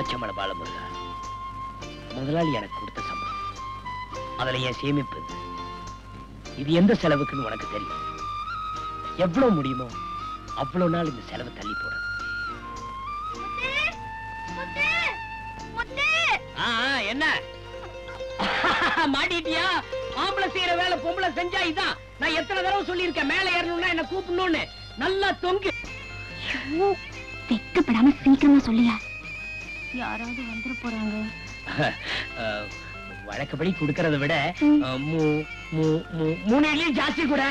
பச்சைமலை பாலமுருகா, முதலாளி எனக்கு கொடுத்த சம்பளம், அதுல என் சேமிப்பு, இது எந்த செலவுக்குன்னு உனக்கு தெரியும். எவ்வளவு முடியுமோ அவ்வளவு நாள் இந்த செலவை தள்ளி போடணும். என்ன மாட்டிட்டியா? ஆம்பளை செய்யற வேலை பொம்பளை செஞ்சா இதான். நான் எத்தனை தடவை சொல்லியிருக்கேன், மேல ஏறணும்னா என்ன கூப்பிடணும்னு. நல்லா தொங்கு. வெக்கப்படாம சீக்கிரமா சொல்லியா, யாராவது வந்துட போறாங்க. வழக்கப்படி கொடுக்கறத விட 3 இட்லி ஜாஸ்தி கூட.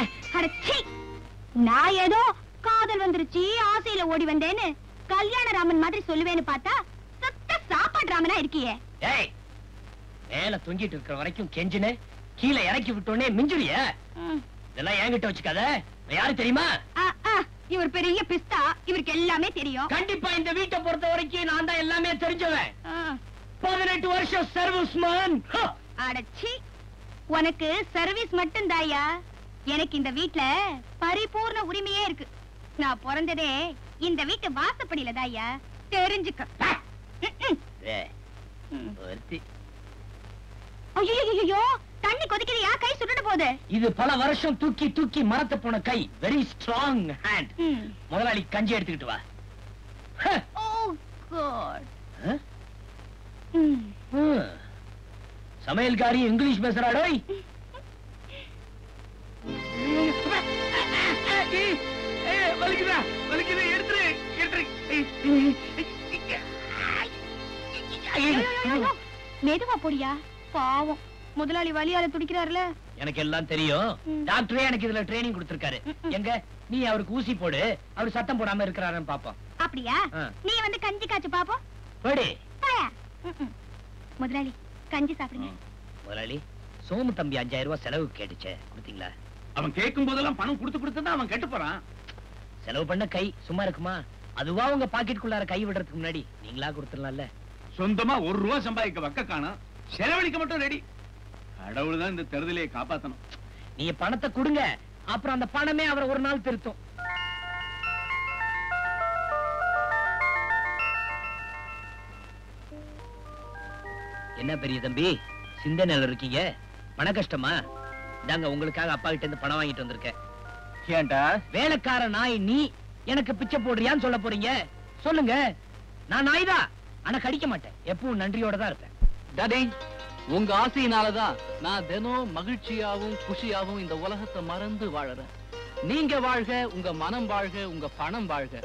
நான் ஏதோ காதல் வந்துருச்சு ஆசையில ஓடி வந்தேன்னு கல்யாண ராமன் மாதிரி சொல்லுவேன்னு பார்த்தா சத்த சாப்பாடு ராமனா இருக்கியே. ஏய், மேல தொங்கிட்டு இருக்கிற வரைக்கும் கெஞ்சினு, கீழே இறக்கி விட்டோன்னே மிஞ்சுறிய. இதெல்லாம் என்கிட்ட வச்சுக்காத. யாரு தெரியுமா? இவர் பெரிய பிஸ்தா, இவருக்கு எல்லாமே தெரியும். கண்டிப்பா இந்த வீட்டை பொறுத்த வரைக்கும் நான் தான் எல்லாமே தெரிஞ்சவன். 18 வருஷம் சர்வீஸ்மேன். அடச்சி, உனக்கு சர்வீஸ் மட்டும் தாயா, எனக்கு இந்த வீட்ல பரிபூர்ண உரிமையே இருக்கு. நான் பிறந்ததே இந்த வீட்டு வாசப்படியில தாயா, தெரிஞ்சுக்க. ஐயோ, தண்ணி கொதிக்குது, யா கை சுட்டுட்டு போகுது. இது பல வருஷம் தூக்கி தூக்கி மரத்த போன கை. Very strong hand. முதலாளி கஞ்சி எடுத்துக்கிட்டு வா. ஓ காட். சமையல்காரி இங்கிலீஷ் பேசுறாடோய். வலிக்குதா? வலிக்குது, எடுத்துரு எடுத்துரு. மெதுவா போடியா, பாவம் முதலாளி வலியால துடிக்கிறாருல. எனக்கு எல்லாம் தெரியும். டாக்டரே எனக்கு இதுல ட்ரைனிங் கொடுத்திருக்காரு. எங்க நீ அவருக்கு ஊசி போடு, அவர் சத்தம் போடாம இருக்கிறாருன்னு பாப்போம். அப்படியா? நீ வந்து கஞ்சி காய்ச்சு பாப்போம். போடு. முதலாளி கஞ்சி சாப்பிடுங்க. முதலாளி, சோமு தம்பி 5000 ரூபாய் செலவு கேட்டுச்சே, கொடுத்தீங்களா? அவன் கேட்கும் போதெல்லாம் பணம் கொடுத்து அவன் கெட்டு போறான். செலவு பண்ண கை சும்மா இருக்குமா? அதுவா உங்க பாக்கெட்டுக்குள்ளார கை விடுறதுக்கு முன்னாடி நீங்களா கொடுத்துடலாம்ல. சொந்தமா 1 ரூபா சம்பாதிக்க வக்க காணோம், செலவழிக்க மட்டும் ரெடி. கடவுள் தான் இந்த தெருதலையை காப்பாத்தணும். நீங்க பணத்தை கொடுங்க, அப்புறம் அந்த பணமே அவரை ஒரு நாள் திருத்தும். என்ன பெரிய தம்பி, சிந்தனையில இருக்கீங்க? பண கஷ்டமா? இதாங்க உங்களுக்காக அப்பா கிட்ட இருந்து பணம் வாங்கிட்டு வந்திருக்கேன். ஏன்டா வேலைக்கார நாய் நீ எனக்கு பிச்சை போடுறியான்னு சொல்ல போறீங்க? சொல்லுங்க. நான் நாய்தான், ஆனா கடிக்க மாட்டேன். எப்பவும் நன்றியோட தான் இருப்பேன். டாடி, உங்க ஆசையினாலதான் நான் தினம் மகிழ்ச்சியாவும் குஷியாவும் இந்த உலகத்தை மறந்து வாழறேன். நீங்க வாழ்க, உங்க மனம் வாழ்க, உங்க பணம் வாழ்க.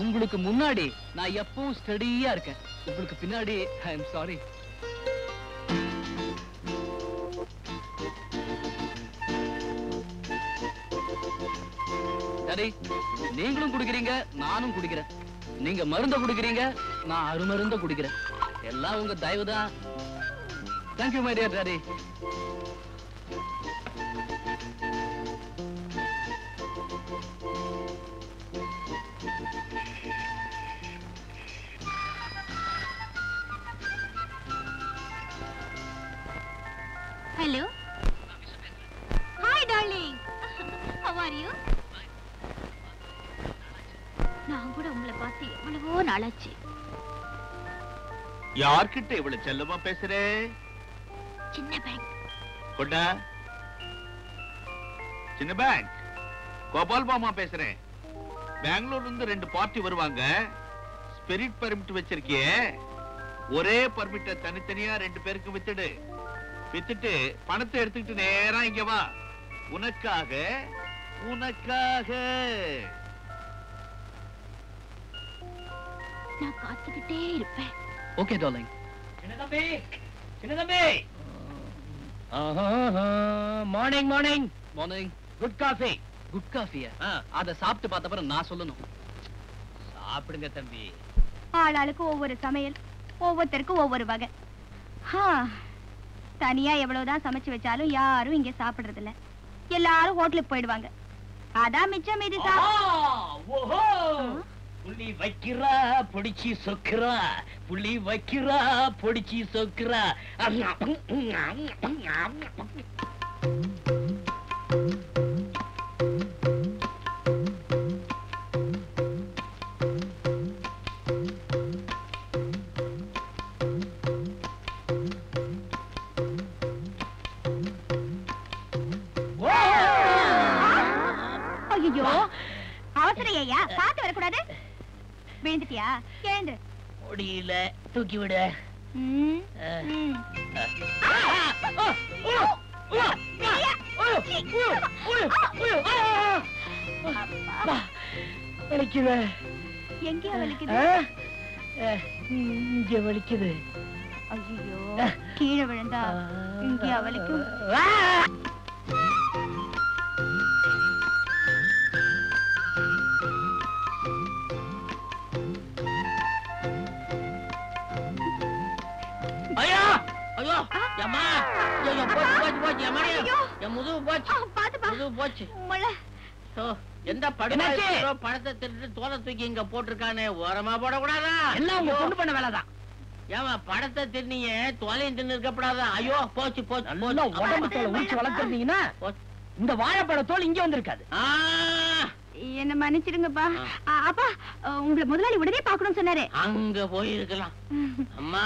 உங்களுக்கு முன்னாடி நான் எப்பவும் ஸ்டடியா இருக்கேன், உங்களுக்கு பின்னாடி ஐ எம் சாரி. டாடி, நீங்களும் குடிக்கிறீங்க, நானும் குடிக்கிறேன். நீங்க மருந்த குடிக்கிறீங்க, நான் அருமருந்த குடிக்கிறேன். எல்லாம் உங்க தயவுதான். Thank you, my dear daddy. Hello. Hi, darling. How are you? நான் கூட உங்களை பார்த்து எவ்வளவோ நாளாச்சு. யார்கிட்ட இவ்வளவு செல்லமா பேசுறே? சின்ன பேங்க். கொண்டா. சின்ன பேங்க். கோபால் மாமா பேசுறேன். பெங்களூர்ல இருந்து 2 பார்ட்டி வருவாங்க. ஸ்பிரிட் பர்மிட் வச்சிருக்கியே, ஒரே பர்மிட்ட தனித்தனியா 2 பேருக்கு வித்துடு. வித்துட்டு பணத்தை எடுத்துக்கிட்டு நேரா இங்க வா. உனக்காக உனக்காக. நான் காத்துக்கிட்டே இருப்பேன். Okay darling. Chinnathambi, Chinnathambi. Morning morning morning. Good coffee. Good காஃபியா? அத சாப்பிட்டு பார்த்த அப்புறம் நான் சொல்லணும். சாப்பிடுங்க தம்பி. ஆளாளுக்கு ஒவ்வொரு சமையல், ஒவ்வொருத்தருக்கும் ஒவ்வொரு வகை. தனியா எவ்வளவுதான் சமைச்சு வச்சாலும் யாரும் இங்க சாப்பிடுறது இல்ல. எல்லாரும் ஹோட்டலுக்கு போயிடுவாங்க. அதான் மிச்சம் மீதி புள்ளி வைக்கிறா பொடிச்சி சொக்குறா, புள்ளி வைக்கிறா பொடிச்சி சொக்குறா. ஐயோ அவசரம் ஐயா, பாத்து வரக்கூடாது. விழுந்துட்டியா? எழுந்து. முடியல, தூக்கி விடு. வலிக்குது. எங்கே வலிக்குது? இங்க வலிக்குது. ஐயோ, கீழே விழுந்தா இங்கே வலிக்கும். ஐயோ ஐயோ அம்மா, ஐயோ போச்சு போச்சு போச்சு அம்மா, என் முதுகு போச்சு. பாத்துப்பா, முதுகு போச்சு. முள்ள எந்த படுமையோ பணத்தை திருட்டு தோலை தூக்கி இங்க போட்டிருக்கானே, ஓரமா போடக்கூடாதா? எல்லாம் உங்க பொண்ணு பண்ண வேலைதான். ஏமா படத்தை தின்னீங்க, தோலையும் தின்னு இருக்கப்படாதா? ஐயோ போச்சு போச்சு. நல்லா உடம்பு தோலை ஊச்சி வளர்த்துருந்தீங்கன்னா இந்த வாழைப்பழ தோல் இங்க வந்திருக்காது. என்ன மன்னிச்சிடுங்கப்பா. அப்பா, உங்களை முதலாளி உடனே பாக்கணும்னு சொன்னாரு. அங்க போயிருக்கலாம். அம்மா,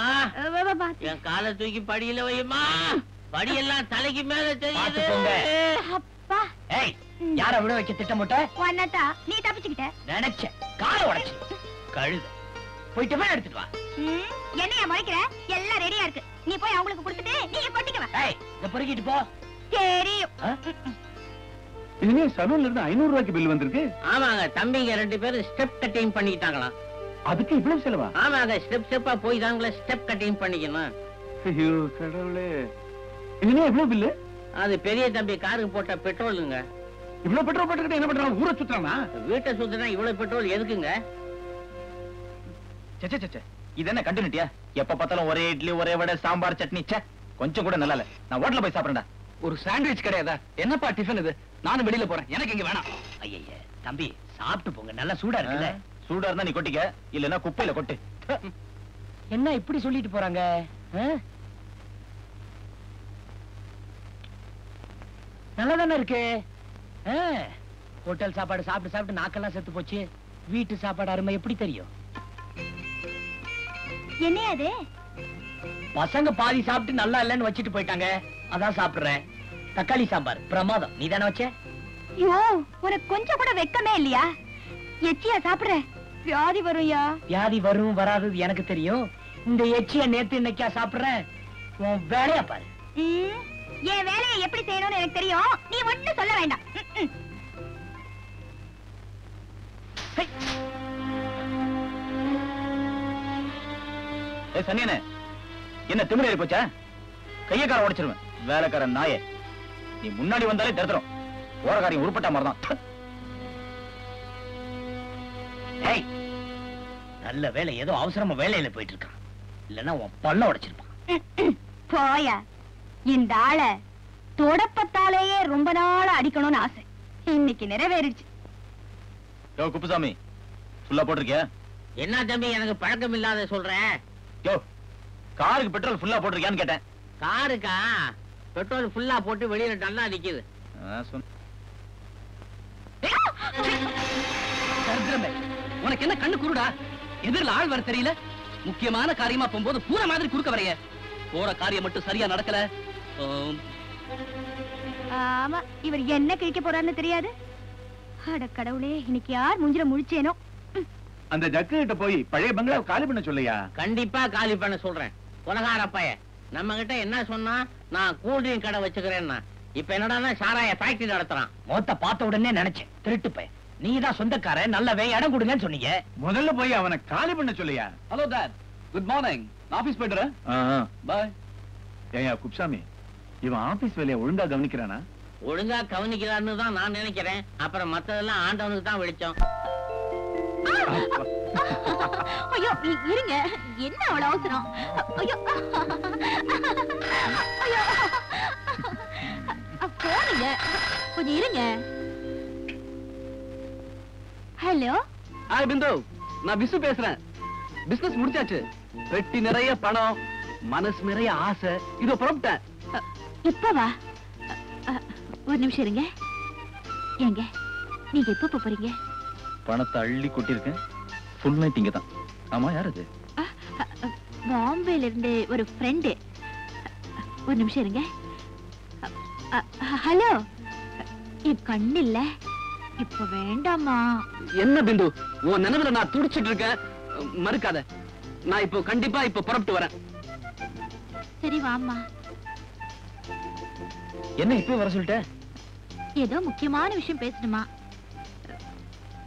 என் காலை தூக்கி படியில வையுமா. படியெல்லாம் தலைக்கு மேல தெரியுது. அப்பா, ஏய், யார விட வைக்க திட்டமிட்ட? வண்ணத்தா, நீ தப்பிச்சுக்கிட்ட. நினைச்ச காலை உடைச்சு கழுத. போயிட்டு போய் எடுத்துட்டு வா. என்னையா முறைக்கிற? எல்லாம் ரெடியா இருக்கு. நீ போய் அவங்களுக்கு கொடுத்துட்டு நீங்க கொட்டிக்க வா. ஏய், இத பொறுக்கிட்டு போ. தெரியும். இனிமே சலூன்ல இருந்து 500 ரூபாய்க்கு பில் வந்திருக்கு. ஆமாங்க, தம்பிங்க 2 பேரும் ஸ்டெப் கட்டிங் பண்ணிக்கிட்டாங்களாம். அதுக்கு இவ்வளவு செலவா? ஆமாங்க, ஸ்டெப் ஸ்டெப்பா போய் தாங்களே ஸ்டெப் கட்டிங் பண்ணிக்கணும். ஐயோ கடவுளே, இனிமே எவ்வளவு பில்லு? அது பெரிய தம்பி காருக்கு போட்ட பெட்ரோலுங்க. இவ்வளவு பெட்ரோல் போட்டுக்கிட்டு என்ன பண்றாங்க? ஊரை சுத்துறானா? வீட்டை சுத்தினா இவ்வளவு பெட்ரோல் எதுக்குங்க? இது என்ன கண்டினியூட்டியா? எப்ப பார்த்தாலும் ஒரே இட்லி, ஒரே வடை, சாம்பார், சட்னி. கொஞ்சம் கூட நல்லா இல்ல. நான் ஹோட்டல்ல போய் சாப்பிடுறேன்டா. ஒரு சாண்ட்விச் கிடையாதா? என்னப்பா டிஃபன் இது? நானும் வெளியில போறேன், எனக்கு இங்க வேணாம். ஐயா தம்பி, சாப்பிட்டு போங்க, நல்லா சூடா இருக்குல்ல. சூடா இருந்தா நீ கொட்டிக்க, இல்லன்னா குப்பையில கொட்டு. என்ன இப்படி சொல்லிட்டு போறாங்க? நல்லா தானே இருக்கு. ஹோட்டல் சாப்பாடு சாப்பிட்டு சாப்பிட்டு நாக்கெல்லாம் செத்து போச்சு. வீட்டு சாப்பாடு அருமை எப்படி தெரியும்? என்ன அது? பசங்க பாதி சாப்பிட்டு நல்லா இல்லன்னு வச்சிட்டு போயிட்டாங்க, அதான் சாப்பிடுறேன். தக்காளி சாம்பார் பிரமாதம். நீ தானே வச்ச? ஐயோ, உனக்கு கொஞ்சம் கூட வெக்கமே இல்லையா? எச்சியா சாப்பிடுற? வியாதி வரும்யா. வியாதி வரும் வராதது எனக்கு தெரியும். இந்த எச்சிய நேத்து இன்னைக்கா சாப்பிடுறேன். உன் வேலையா பாரு. என் வேலையை எப்படி செய்யணும்னு எனக்கு தெரியும். நீ ஒண்ணும் சொல்ல வேண்டாம். சனியனே, என்ன திமிரேறி போச்சா? கையக்கார உடைச்சிருவேன். வேலைக்காரன் நாயே, நீ முன்னாடி வந்தாலே தடுத்துரும். ஓரக்காரியம் உருப்பட்ட மாதிரிதான். ஏய், நல்ல வேலை, ஏதோ அவசரமா வேலையில போயிட்டு இருக்கான். இல்லன்னா உன் பல்ல உடைச்சிருப்பான். போயா, இந்த ஆளை தொடப்பத்தாலேயே ரொம்ப நாள் அடிக்கணும்னு ஆசை. இன்னைக்கு நிறைவேறிடுச்சு. யோ குப்புசாமி, ஃபுல்லா போட்டிருக்கியா? என்ன தம்பி, எனக்கு பழக்கம் இல்லாத சொல்றேன். யோ, காருக்கு பெட்ரோல் ஃபுல்லா போட்டிருக்கியான்னு கேட்டேன். காருக்கா பெட்ரோல் ஃபுல்லா போட்டு வெளியில நல்லா நிக்குது. உனக்கு என்ன கண்ணு குருடா? எதிரில் ஆள் வர தெரியல? முக்கியமான காரியமா போகும்போது பூரா மாதிரி குறுக்க வரைய. போற காரியம் மட்டும் சரியா நடக்கல. ஆமா, இவர் என்ன கிழிக்க போறாருன்னு தெரியாது. அட கடவுளே, இன்னைக்கு யார் மூஞ்சில முழிச்சேனோ. அந்த ஜக்கு கிட்ட போய் பழைய பங்களாவை காலி பண்ண சொல்லையா? கண்டிப்பா காலி பண்ண சொல்றேன். உலகார பைய நம்ம கிட்ட என்ன சொன்னா, நான் கூல்ட்ரிங்க் கடை வச்சுக்கிறேன்னா, இப்ப என்னடா சாராய ஃபேக்டரி நடத்துறான். மொத்த பார்த்த உடனே நினைச்சேன், திருட்டு பைய. நீதான் சொந்தக்காரன், நல்லவே இடம் கொடுங்கன்னு சொன்னீங்க. முதல்ல போய் அவனை காலி பண்ண சொல்லையா? Hello dot, good morning. Office போயிடுறேன். பாய். ஏயா குப்சாமி, இவன் ஆபீஸ் வேலையை ஒழுங்கா கவனிக்கிறானா? ஒழுங்கா கவனிக்கிறான்னு தான் நான் நினைக்கிறேன். அப்புறம் மத்ததெல்லாம் ஆண்டவனுக்கு தான் வெளிச்சம். ஐயோ இருங்க, என்ன அவ்வளவு அவசரம்? ஐயோ ஐயோ, போறீங்க, கொஞ்சம் இருங்க. ஹலோ. ஹாய் பிந்து, நான் விசு பேசுறேன். பிசினஸ் முடிச்சாச்சு. பெட்டி நிறைய பணம், மனசு நிறைய ஆசை. இதோ புறப்பட்டேன். இப்பவா? ஒரு நிமிஷம் இருங்க. ஏங்க, நீங்க எப்ப போறீங்க? பணத்தை அள்ளி கொட்டிருக்கேன். ஃபுல் நைட் இங்க தான். ஆமா, யார் அது? பாம்பேல இருந்து ஒரு ஃப்ரெண்டு. ஒரு நிமிஷம் இருங்க. ஹலோ, என் கண்ணு இல்ல, இப்ப வேண்டாமா. என்ன பிந்து, உன் நினைவுல நான் துடிச்சிட்டு இருக்கேன். மறுக்காத. நான் இப்போ கண்டிப்பா இப்ப புறப்பட்டு வரேன். சரி வாமா. என்ன இப்ப வர சொல்லிட்ட? ஏதோ முக்கியமான விஷயம் பேசணுமா?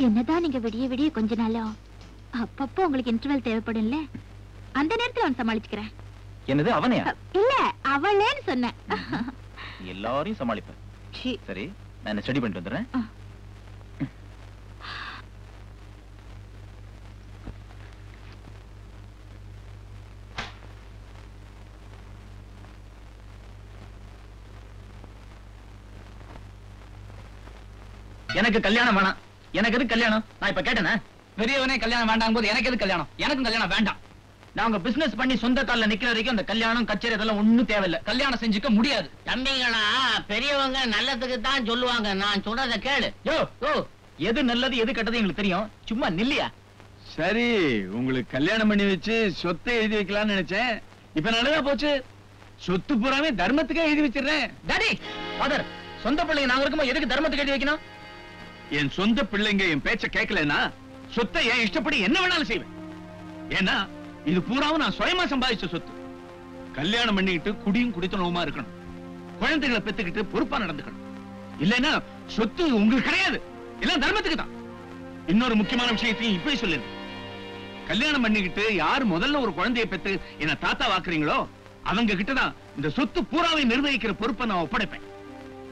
என்னதான் நீங்க விடிய விடிய கொஞ்ச நாளோ அப்பப்போ உங்களுக்கு இன்டர்வல் தேவைப்படும்ல, அந்த நேரத்துல அவன் சமாளிச்சுக்கிறேன். என்னது அவனையா? இல்ல அவளேன்னு சொன்னேன். எல்லாரையும் சமாளிப்பேன். சரி, நான் ஸ்டடி பண்ணிட்டு வந்துடுறேன். எனக்கு கல்யாணம் வேணாம். எனக்கு எது கல்யாணம்? நான் இப்ப கேட்டேனே, பெரியவனே கல்யாணம் வேண்டாம் போது எனக்கு எது கல்யாணம்? எனக்கும் கல்யாணம் வேண்டாம். நாங்க பிசினஸ் பண்ணி சொந்த கால்ல நிக்கிற வரைக்கும் அந்த கல்யாணம் கச்சேரி அதெல்லாம் ஒண்ணும் தேவையில்லை. கல்யாணம் செஞ்சுக்க முடியாது. தம்பிங்களா, பெரியவங்க நல்லதுக்கு தான் சொல்லுவாங்க. நான் சொல்றத கேளு. யோ யோ, எது நல்லது எது கெட்டது எங்களுக்கு தெரியும். சும்மா நில்லையா? சரி, உங்களுக்கு கல்யாணம் பண்ணி வச்சு சொத்தை எழுதி வைக்கலாம்னு நினைச்சேன். இப்ப நல்லதா போச்சு. சொத்து பூராமே தர்மத்துக்கே எழுதி வச்சிடுறேன். டாடி, ஃபாதர், சொந்த பிள்ளைங்க நாங்க இருக்கும்போது எதுக்கு தர்மத்துக்கு எழுதி வைக்கணும்? என் சொந்த பிள்ளைங்க என் பேச்ச கேட்கலன்னா சொத்தை என் இஷ்டப்படி என்ன வேணாலும் செய்வேன். ஏன்னா இது பூராவும் நான் சுயமா சம்பாதிச்ச சொத்து. கல்யாணம் பண்ணிக்கிட்டு குடியும் குடித்தனவுமா இருக்கணும். குழந்தைகளை பெத்துக்கிட்டு பொறுப்பா நடந்துக்கணும். இல்லைன்னா சொத்து உங்களுக்கு கிடையாது, எல்லாம் தர்மத்துக்கு தான். இன்னொரு முக்கியமான விஷயத்தையும் இப்படி சொல்லிடு. கல்யாணம் பண்ணிக்கிட்டு யார் முதல்ல ஒரு குழந்தையை பெத்து என்ன தாத்தா வாக்குறீங்களோ அவங்க கிட்டதான் இந்த சொத்து பூராவை நிர்வகிக்கிற பொறுப்பை நான் ஒப்படைப்பேன்.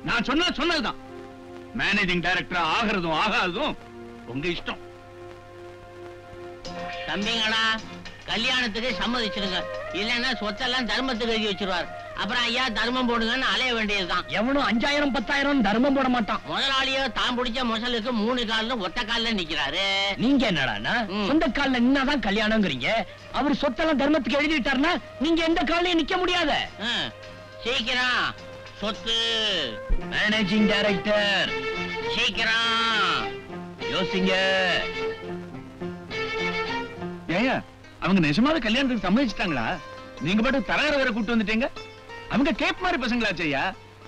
நான் சொன்னதுதான். மேனேஜிங் டைரக்டர் ஆகிறதும் ஆகாததும் உங்க இஷ்டம். தம்பிங்களா, கல்யாணத்துக்கு சம்மதிச்சிருங்க. இல்லன்னா சொத்தெல்லாம் தர்மத்துக்கு எழுதி வச்சிருவார். அப்புறம் ஐயா தர்மம் போடுங்கன்னு அலைய வேண்டியதுதான். எவனும் 5000 10,000 தர்மம் போட மாட்டான். முதலாளியோ தான் பிடிச்ச மொசலுக்கு 3 கால்ல ஒத்த கால்ல நிக்கிறாரு. நீங்க என்னடானா சொந்த கால்ல நின்னாதான் கல்யாணம்ங்கறீங்க. அவர் சொத்தெல்லாம் தர்மத்துக்கு எழுதிட்டாருன்னா நீங்க எந்த காலையும் நிக்க முடியாத. சீக்கிரம் சொத்து. மேனேஜிங் டைரக்டர் சீக்கிரம் யோசிங்க. ஏயா, அவங்க நிஜமாவே கல்யாணத்துக்கு சம்மதிச்சிட்டாங்களா? நீங்க பாட்டு தரகர வேற கூட்டு வந்துட்டீங்க. அவங்க கேப் மாதிரி பசங்களாச்சையா.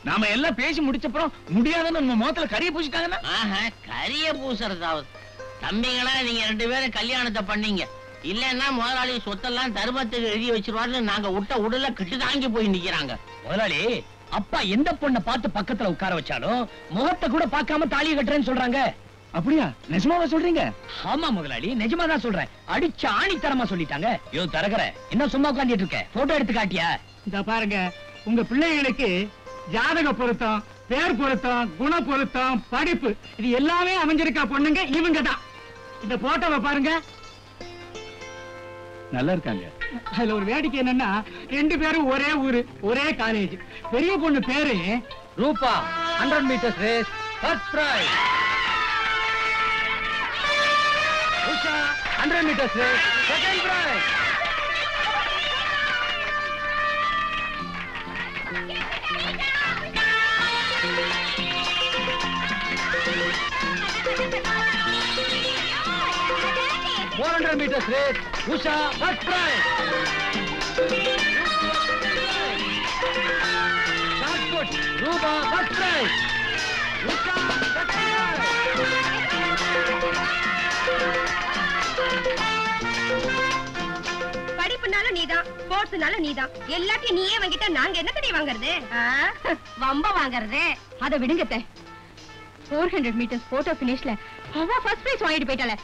நாம எல்லாம் பேசி முடிச்சப்புறம் முடியாதுன்னு நம்ம முகத்துல கரிய பூசிட்டாங்கன்னா கரிய பூசறதாவது. தம்பிங்களா, நீங்க 2 பேரும் கல்யாணத்தை பண்ணீங்க. இல்லன்னா முதலாளி சொத்தெல்லாம் தர்மத்துக்கு எழுதி வச்சிருவாருன்னு நாங்க விட்ட உடல கிட்டு தாங்கி போய் நிக்கிறாங்க. முதலாளி, அப்பா எந்த பொண்ணை பார்த்து பக்கத்துல உட்கார வச்சாலும் முகத்தை கூட பார்க்காம தாலியை கட்டுறேன்னு சொல்றாங்க. அப்படியா? நிஜமாவா சொல்றீங்க? ஆமா முதலாளி, நிஜமா தான் சொல்றேன். அடிச்ச ஆணித்தரமா சொல்லிட்டாங்க. யோ தரகற, என்ன சும்மா உட்கார்ந்துட்டு இருக்க? போட்டோ எடுத்து காட்டியா? இந்த பாருங்க, உங்க பிள்ளைகளுக்கு ஜாதக பொருத்தம், பேர் பொருத்தம், குண பொருத்தம், படிப்பு, இது எல்லாமே அமைஞ்சிருக்கா பொண்ணுங்க இவங்க தான். இந்த போட்டோவை பாருங்க. நல்லா இருக்காங்க. அதுல ஒரு வேடிக்கை என்னன்னா 2 பேரும் ஒரே ஊரு, ஒரே காலேஜ். பெரிய பொண்ணு பேரு Rupa. 100 meters race first prize. Usha 100 meters race second prize. meters race, Usha first prize. Shot put, Ruba first prize. Usha second prize. படிப்புனாலும் நீதான், ஸ்போர்ட்ஸ்னாலும் நீதான். எல்லாத்தையும் நீயே வாங்கிட்டா நாங்க என்ன தடவை வாங்குறது? வம்ப வாங்குறது. அதை விடுங்கத்த. 400 மீட்டர்ஸ் போட்டோ பினிஷ்ல அவ ஃபர்ஸ்ட் பிரைஸ் வாங்கிட்டு போயிட்டாளே.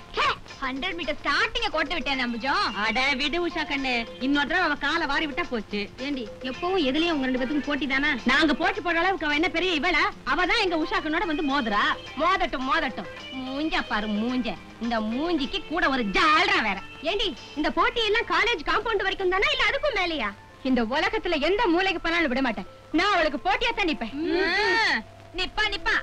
100 மீட்டர் ஸ்டார்டிங்க கோட்ட விட்டேன் நம்புஜோம். அட விடு உஷா கண்ணு, இன்னொரு தடவை அவ காலை வாரி விட்டா போச்சு. ஏண்டி எப்பவும் எதுலயும் உங்க 2 பேத்துக்கும் போட்டி தானே? நாங்க போட்டி போடுற அளவுக்கு அவ என்ன பெரிய இவளா? அவ தான் எங்க உஷா கண்ணோட வந்து மோதுறா. மோதட்டும் மோதட்டும். மூஞ்ச பாரு மூஞ்ச. இந்த மூஞ்சிக்கு கூட ஒரு ஜால்ரா வேற. ஏண்டி இந்த போட்டி எல்லாம் காலேஜ் காம்பவுண்ட் வரைக்கும் தானா இல்ல அதுக்கும் மேலயா? இந்த உலகத்துல எந்த மூலைக்கு போனாலும் விட மாட்டேன். நான் அவளுக்கு போட்டியா தான் நிப்பேன். நிப்பா நிப்பா.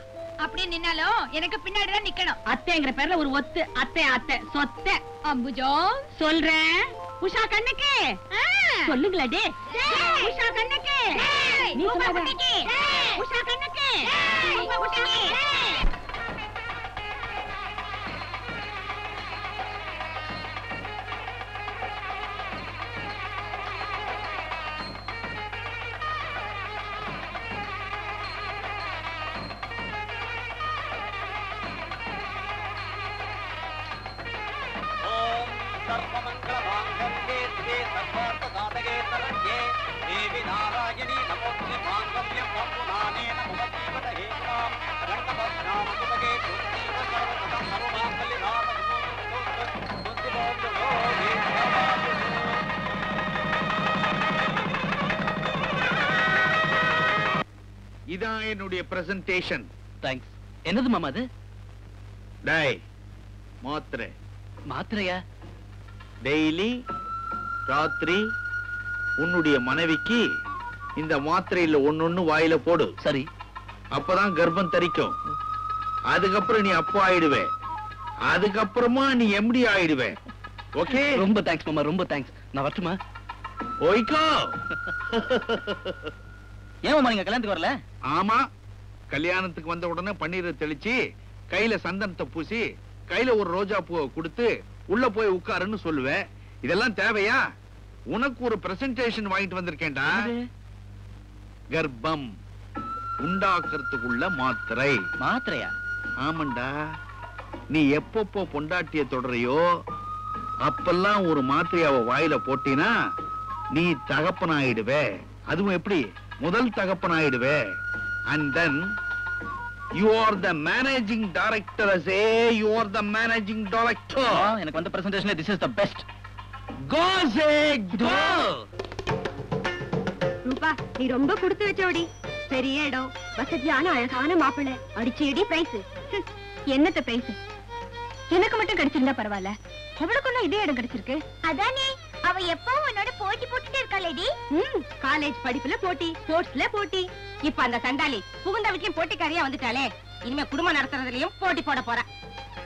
அப்படி நின்னாலும் எனக்கு பின்னாடி தான் நிக்கணும். அத்தைங்கிற பேர்ல ஒரு ஒத்து. அத்தை அத்தை சொத்தை. அம்புஜோ சொல்றேன். உஷா கண்ணுக்கு சொல்லுங்களா டே. உஷா கண்ணுக்கு நீ சொல்லாத. உஷா கண்ணுக்கு இதான் என்னுடைய பிரசன்டேஷன். தேங்க்ஸ். என்னது மாமா அது? டேய், மாத்திரை. மாத்திரையா? டெய்லி ராத்திரி உன்னுடைய மனைவிக்கு இந்த மாத்திரையில ஒன்னொன்னு வாயில போடு. சரி. அப்பதான் கர்ப்பம் தரிக்கும். அதுக்கப்புறம் நீ அப்பா ஆயிடுவே. அதுக்கப்புறமா நீ எம்டி ஆயிடுவே. ஓகே? ரொம்ப தேங்க்ஸ் மாமா, ரொம்ப தேங்க்ஸ். நான் வரட்டுமா? ஓய்கோ. ஏன் மாமா நீங்க கல்யாணத்துக்கு வரல? ஆமா, கல்யாணத்துக்கு வந்த உடனே பன்னீரை தெளிச்சு கையில சந்தனத்தை பூசி கையில ஒரு ரோஜா பூவை கொடுத்து உள்ள போய் உட்காருன்னு சொல்லுவேன். இதெல்லாம் தேவையா? உனக்கு ஒரு பிரசன்டேஷன் வாங்கிட்டு வந்திருக்கேன்டா. கர்ப்பம் உண்டாக்குறதுக்குள்ள மாத்திரை. மாத்திரையா? ஆமாண்டா. நீ எப்பப்போ பொண்டாட்டிய தொடரையோ அப்பெல்லாம் ஒரு மாத்திரையாவ வாயில போட்டினா நீ தகப்பனாயிடுவே. அதுவும் எப்படி? முதல் தகப்பனாயிடுவே. And then you are the managing director. You are the managing director. எனக்கு வந்த பிரசன்டேஷன்ல this is the best. Go say go. ரூபா, நீ ரொம்ப கொடுத்து வச்சோடி. பெரிய இடம், வசதியான அழகான மாப்பிள்ளை, அடிச்சேடி பிரைஸ். என்னத்த பிரைஸ்? எனக்கு மட்டும் கிடைச்சிருந்தா பரவாயில்ல, அவளுக்குள்ள இதே இடம் கிடைச்சிருக்கு. அதானே, அவ எப்பவும் உன்னோட போட்டி போட்டுட்டே இருக்காளேடி. காலேஜ் படிப்புல போட்டி, ஸ்போர்ட்ஸ்ல போட்டி. இப்ப அந்த சண்டாளி புகுந்த வீட்லயும் போட்டிக்காரியா வந்துட்டாளே. இனிமே குடும்பம் நடத்துறதுலயும் போட்டி போட போறா.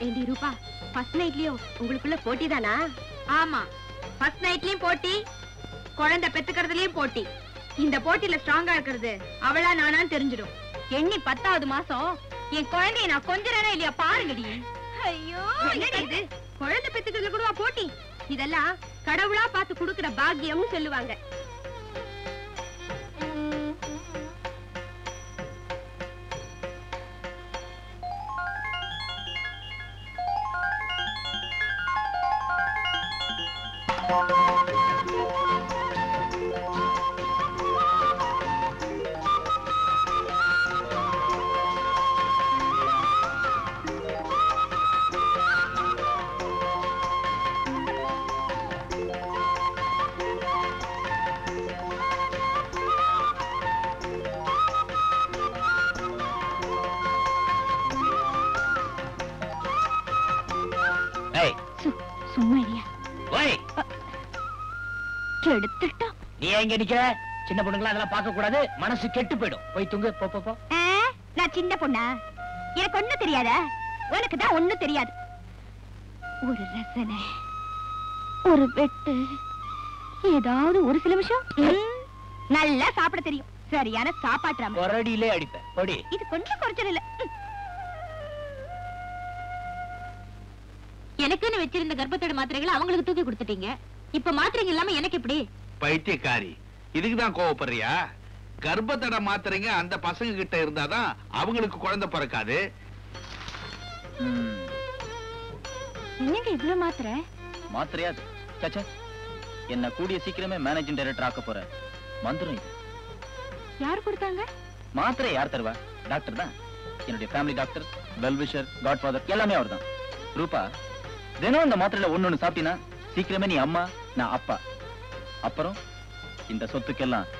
ஏண்டி ரூபா, ஃபர்ஸ்ட் நைட்லயும் உங்களுக்குள்ள போட்டி தானா? ஆமா, ஃபர்ஸ்ட் நைட்லயும் போட்டி, குழந்தை பெத்துக்கிறதுலயும் போட்டி. இந்த போட்டியில ஸ்ட்ராங்கா இருக்கிறது அவளா நானான்னு தெரிஞ்சிடும். எண்ணி 10வது மாசம் என் குழந்தைய நான் கொஞ்சறேனா இல்லையா பாருங்கடி. ஐயோ, என்னடி இது? குழந்தை பெத்துக்கிறதுல கூடவா போட்டி? இதெல்லாம் கடவுளா பார்த்து கொடுக்கிற பாக்கியம்னு சொல்லுவாங்க. சும்மா இல்லையா? கெடுத்துட்டா. நீ எங்க நிக்கிற? சின்ன பொண்ணுங்களா அதெல்லாம் பார்க்க கூடாது, மனசு கெட்டு போயிடும். போய் தூங்கு. போ போ போ. நான் சின்ன பொண்ணா? எனக்கு ஒண்ணு தெரியாதா? உனக்கு தான் ஒண்ணு தெரியாது. ஒரு ரசனை, ஒரு வெட்டு, ஏதாவது ஒரு சில விஷயம் நல்லா சாப்பிட தெரியும். சரியான சாப்பாட்டு கொரடியிலே அடிப்பேன். கொடி. இது கொஞ்சம் குறைச்சல் இல்ல. எனக்குன்னு வச்சிருந்த கர்ப்பத்தோட மாத்திரைகளை அவங்களுக்கு தூக்கி கொடுத்துட்டீங்க. இப்ப மாத்திரைங்க இல்லாம எனக்கு எப்படி? பைத்தியக்காரி, இதுக்குதான் கோவப்படுறியா? கர்ப்பத்தட மாத்திரைங்க அந்த பசங்க கிட்ட இருந்தாதான் அவங்களுக்கு குழந்தை பிறக்காது. என்னங்க இவ்வளவு மாத்திரை? மாத்திரையா? சச்சா, என்ன கூடிய சீக்கிரமே மேனேஜிங் டைரக்டர் ஆக்க போற மந்திரம் இது. யார் கொடுத்தாங்க? மாத்திரை யார் தருவா? டாக்டர் தான். என்னுடைய ஃபேமிலி டாக்டர், வெல்விஷர், காட்ஃபாதர் எல்லாமே அவர் தான். ரூபா, தினம் இந்த மாத்திரையில ஒண்ணு சாப்பிட்டீங்கன்னா சீக்கிரமே நீ அம்மா, நான் அப்பா. அப்புறம் இந்த சொத்துக்கெல்லாம்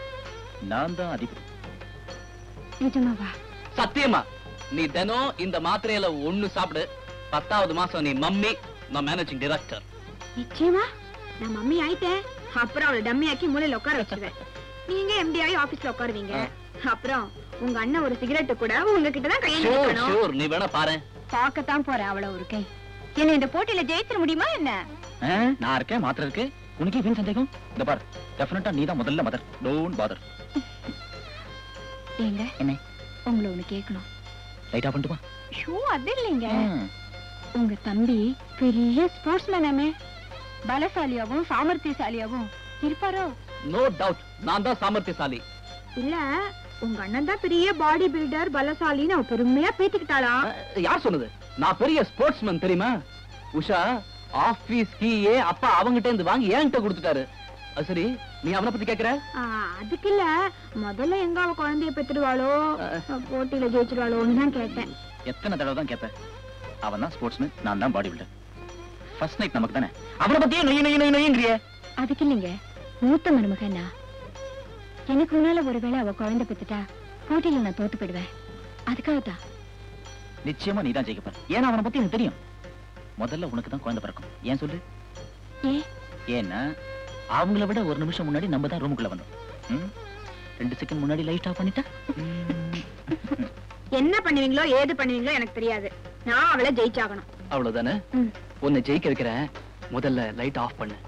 நான் தான் அதிபதி. நிஜமாவா? சத்தியமா. நீ தினம் இந்த மாத்திரையில ஒண்ணு சாப்பிடு. 10வது மாசம் நீ மம்மி, நான் மேனேஜிங் டைரக்டர். நிச்சயமா? நான் மம்மி ஆயிட்டேன். அப்புறம் அவளை டம்மி ஆக்கி மூலையில உட்கார வச்சிருவேன். நீங்க எம்டி ஆகி ஆபீஸ்ல உட்காருவீங்க. அப்புறம் உங்க அண்ணன் ஒரு சிகரெட் கூட உங்ககிட்ட தான் கையில் நீ வேணா பாரு. பார்க்கத்தான் போறேன் அவள ஒரு கை. என்ன இந்த போட்டியில ஜெயிச்சிட முடியுமா என்ன? நான் இருக்கேன், மாத்திரை இருக்கு. உனக்கு ஏன் சந்தேகம்? இந்த பார், டெஃபினட்டா நீ தான் முதல்ல மதர். Don't father. ஏங்க, என்ன? உங்களை ஒண்ணு கேட்கணும். லைட்டா பண்ணுமா? ஷூ அது இல்லைங்க. உங்க தம்பி பெரிய ஸ்போர்ட்ஸ்மேனாமே, பலசாலியாவும் சாமர்த்தியசாலியாவும் இருப்பாரோ? நோ டவுட், நான் தான் சாமர்த்தியசாலி. இல்ல, உங்க அண்ணன் தான் பெரிய பாடி பில்டர், பலசாலின்னு அவ பெருமையா பேத்திக்கிட்டாளா? யார் சொன்னது? நான் பெரிய ஸ்போர்ட்ஸ்மேன் தெரியுமா? உஷா, ஆபீஸ் கீயே அப்பா அவங்கிட்ட இருந்து வாங்கி என்கிட்ட கொடுத்துட்டாரு. அது சரி, நீ அவனை பத்தி கேக்குற? அதுக்கு இல்ல, முதல்ல எங்க அவ குழந்தைய பெற்றுடுவாளோ போட்டியில ஜெயிச்சிருவாளோன்னு தான் கேட்டேன். எத்தனை தடவை தான் கேட்பேன்? அவன் தான் ஸ்போர்ட்ஸ்மேன், நான் தான் பாடி பில்டர். ஃபர்ஸ்ட் நைட் நமக்கு தானே, அவனை பத்தியே நொய்யங்கிறியே. அதுக்கு இல்லைங்க, மூத்த மருமகன்னா எனக்கு முன்னால ஒருவேளை அவ குழந்தை பெற்றுட்டா போட்டியில நான் தோத்து போயிடுவேன். அதுக்காகத்தான். நிச்சயமா நீ தான் ஜெயிக்கப்பாரு. ஏன்னா அவனை பத்தி எனக்கு தெரியும். முதல்ல உனக்கு தான் குழந்தை பிறக்கும். ஏன் சொல்லு? ஏன்னா அவங்கள விட ஒரு நிமிஷம் முன்னாடி நம்ம தான் ரூமுக்குள்ள வந்தோம். 2 செகண்ட் முன்னாடி லைட் ஆஃப் பண்ணிட்டா என்ன பண்ணுவீங்களோ ஏது பண்ணுவீங்களோ எனக்கு தெரியாது. நான் அவளை ஜெயிச்சாகணும். அவ்வளவுதானே? உன்னை ஜெயிக்க வைக்கிறேன். முதல்ல லைட் ஆஃப் பண்ணு.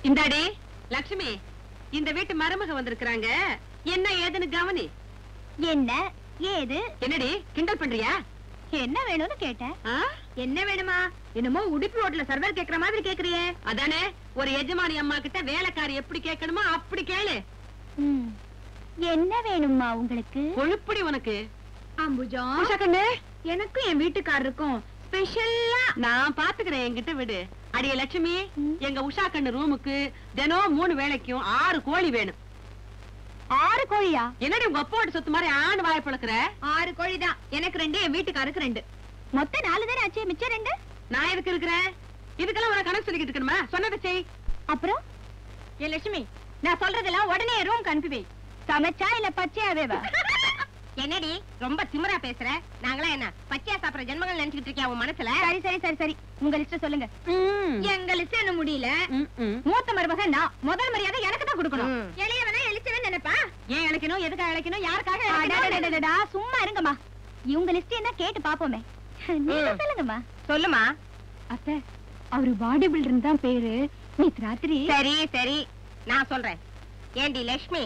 இந்தாடி லட்சுமி, இந்த வீட்டு மருமக வந்திருக்காங்க. என்ன ஏதுன்னு கவனி. என்ன ஏது? என்னடி கிண்டல் பண்றியா? என்ன வேணும்னு கேட்டேன். என்ன வேணுமா? என்னமோ உடுப்பி ரோட்ல சர்வர் கேக்குற மாதிரி கேக்குறியே. அதானே, ஒரு எஜமானி அம்மா கிட்ட வேலைக்காரி எப்படி கேட்கணுமோ அப்படி கேளு. என்ன வேணுமா உங்களுக்கு? கொழுப்படி உனக்கு. அம்புஜம், எனக்கும் என் வீட்டுக்காரருக்கும் ஸ்பெஷலா நான் பாத்துக்கிறேன், என்கிட்ட விடு. அடியே லட்சுமி, எங்க உஷா கண்ணு ரூமுக்கு தினம் 3 வேளைக்கும் 6 கோழி வேணும். 6 கோழியா? என்னடி உங்க அப்பாவோட சொத்து மாதிரி ஆண் வாய பழக்கிற? 6 கோழி தான். எனக்கு 2, என் வீட்டுக்காருக்கு 2. மொத்தம் 4 தானே ஆச்சு. மிச்சம் 2 நான் எதுக்கு இருக்கிறேன்? இதுக்கெல்லாம் உனக்கு கணக்கு சொல்லிக்கிட்டு இருக்கணுமா? சொன்னதை செய். அப்புறம் ஏ லட்சுமி, நான் சொல்றதெல்லாம் உடனே ரூம்க்கு அனுப்பி வை. சமைச்சா இல்ல பச்சையாவேவா? என்னடி ரொம்ப திமிரா பேசுற? நாங்களா என்ன பச்சையா சாப்பிடுற ஜென்மங்கள் நினைச்சுக்கிட்டு இருக்கியா உன் மனசுல? சரி சரி சரி சரி, உங்க லிஸ்ட் சொல்லுங்க. எங்க லிஸ்ட் என்ன முடியல. மூத்த மருமகன் நான், முதல் மரியாதை எனக்கு தான் கொடுக்கணும். எளியவனா எளிச்சவன் நினைப்பா? ஏன் இழைக்கணும், எதுக்காக இழைக்கணும், யாருக்காக? சும்மா இருங்கம்மா, இவங்க லிஸ்ட் என்ன கேட்டு பாப்போமே. நீங்க சொல்லுங்கம்மா. சொல்லுமா. அத்தை, அவரு பாடி பில்டர் தான் பேரு. நேத்து ராத்திரி. சரி சரி, நான் சொல்றேன். ஏண்டி லட்சுமி,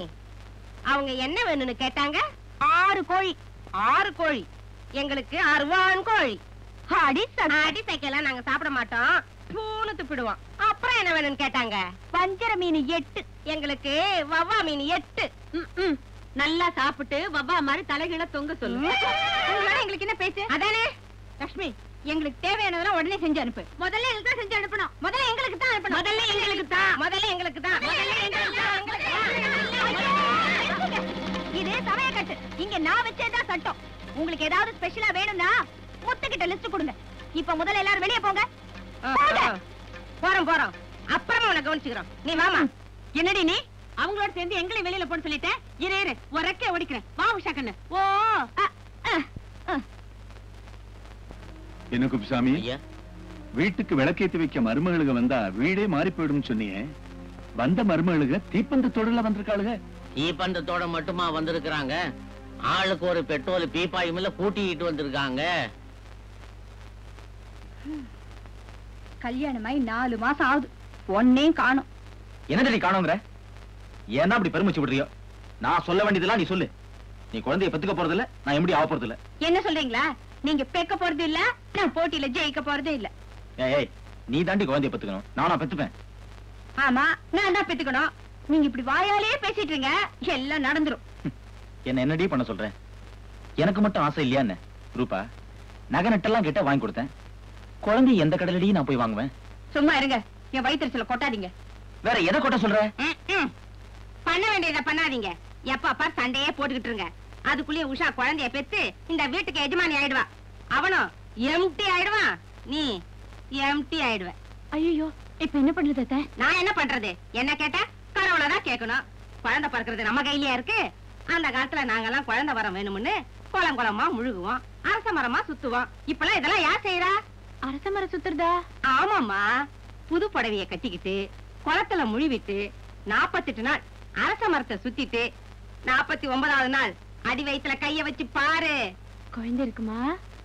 அவங்க என்ன வேணும்னு கேட்டாங்க? 6 கோழி. 6 கோழி? எங்களுக்கு 60 கோழி. அடி சைக்கெல்லாம் நாங்க சாப்பிட மாட்டோம், பூனு துப்பிடுவோம். அப்புறம் என்ன வேணும்னு கேட்டாங்க? வஞ்சர மீன் 8. எங்களுக்கு வவ்வா மீன் 8. நல்லா சாப்பிட்டு வவ்வா மாதிரி தலைகளை தொங்க சொல்லு. எங்களுக்கு என்ன பேச்சு? அதானே லட்சுமி, எங்களுக்கு தேவையானதெல்லாம் உடனே செஞ்சு அனுப்பு. முதல்ல எங்களுக்கு தான் செஞ்சு அனுப்பணும். முதல்ல எங்களுக்கு தான் அனுப்பணும். முதல்ல எங்களுக்கு தான். இது சமய கட்டு. இங்க நான் வச்சேதான் சட்டம். உங்களுக்கு ஏதாவது ஸ்பெஷலா வேணும்னா முத்துக்கிட்ட லிஸ்ட் கொடுங்க. இப்ப முதல்ல எல்லாரும் வெளியே போங்க. போறோம். அப்புறமா உன்னை கவனிச்சுக்கிறோம். நீ வாமா. என்னடி நீ அவங்களோட சேர்ந்து எங்களையும் வெளியில போன்னு சொல்லிட்டேன். இரு ஒரக்கே ஓடிக்கிறேன். வா உஷா கண்ணு. ஓ என்ன குப்புசாமி, வீட்டுக்கு விளக்கேத்தி வைக்க மருமகளுக வந்தா வீடே மாறி போயிடும் சொன்னியே. வந்த மருமகளுக தீப்பந்தத்தோட வந்திருக்காளுக. தீப்பந்தத்தோட மட்டுமா வந்திருக்கிறாங்க? ஆளுக்கு ஒரு பெட்ரோல் பீப்பாயும் கூட்டிட்டு வந்திருக்காங்க. கல்யாணமாய் 4 மாசம் ஆகுது, ஒன்னையும் காணோம். என்னடி காணோங்கிற? ஏன்னா அப்படி பெருமிச்சு விடுறியோ? நான் சொல்ல வேண்டியதெல்லாம் நீ சொல்லு. நீ குழந்தைய பெத்துக்க போறது இல்ல, நான் எப்படி ஆக போறது இல்ல. என்ன சொல்றீங்களா? நீங்க பெக்க போறது இல்ல, நான் போட்டியில ஜெயிக்க போறதே இல்ல. ஏய், நீ தாண்டி குழந்தைய பெத்துக்கணும், நானா பெத்துப்பேன். ஆமா, நான் தான் பெத்துக்கணும். நீங்க இப்படி வாயாலேயே பேசிட்டு இருங்க, எல்லாம் நடந்துரும். என்ன என்னடி பண்ண சொல்றேன்? எனக்கு மட்டும் ஆசை இல்லையா என்ன? ரூபா, நகை நட்டெல்லாம் கேட்ட வாங்கி கொடுத்தேன். குழந்தை எந்த கடலடியும் நான் போய் வாங்குவேன். சும்மா இருங்க, என் வயிற்றுல கொட்டாதீங்க. வேற எதை கொட்ட சொல்ற? பண்ண வேண்டியதை பண்ணாதீங்க. எப்ப சண்டையே போட்டுக்கிட்டு இருங்க. அதுக்குள்ளேயே உஷா குழந்தைய பெத்து இந்த வீட்டுக்கு எஜமானி ஆயிடுவா. அவனும் எம்டி ஆயிடுவான், நீ எம்டி ஆயிடுவ. ஐயோ, இப்ப என்ன பண்றது? நான் என்ன பண்றது? என்ன கேட்டா கடவுளதான் கேட்கணும். குழந்தை பிறக்கிறது நம்ம கையிலயா இருக்கு? அந்த காலத்துல நாங்கெல்லாம் குழந்தை வரம் வேணும்னு குளமா முழுகுவோம், அரச மரமா சுத்துவோம். இப்பெல்லாம் இதெல்லாம் யார் செய்யறா? அரச மரம் சுத்துறதா? ஆமாமா, புது புடவைய கட்டிக்கிட்டு குளத்துல முழுவிட்டு 48 நாள் அரச மரத்தை சுத்திட்டு 49வது நாள் அடி வயித்துல கைய வச்சு பாரு. குழந்தை இருக்குமா?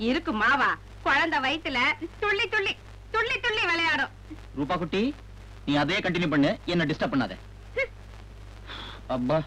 இருக்குமாவா? குழந்தை வயித்துல துள்ளி துள்ளி துள்ளி துள்ளி விளையாடும். ரூபா குட்டி, நீ அதே கண்டினியூ பண்ணு, என்ன டிஸ்டர்ப் பண்ணாத. அப்பா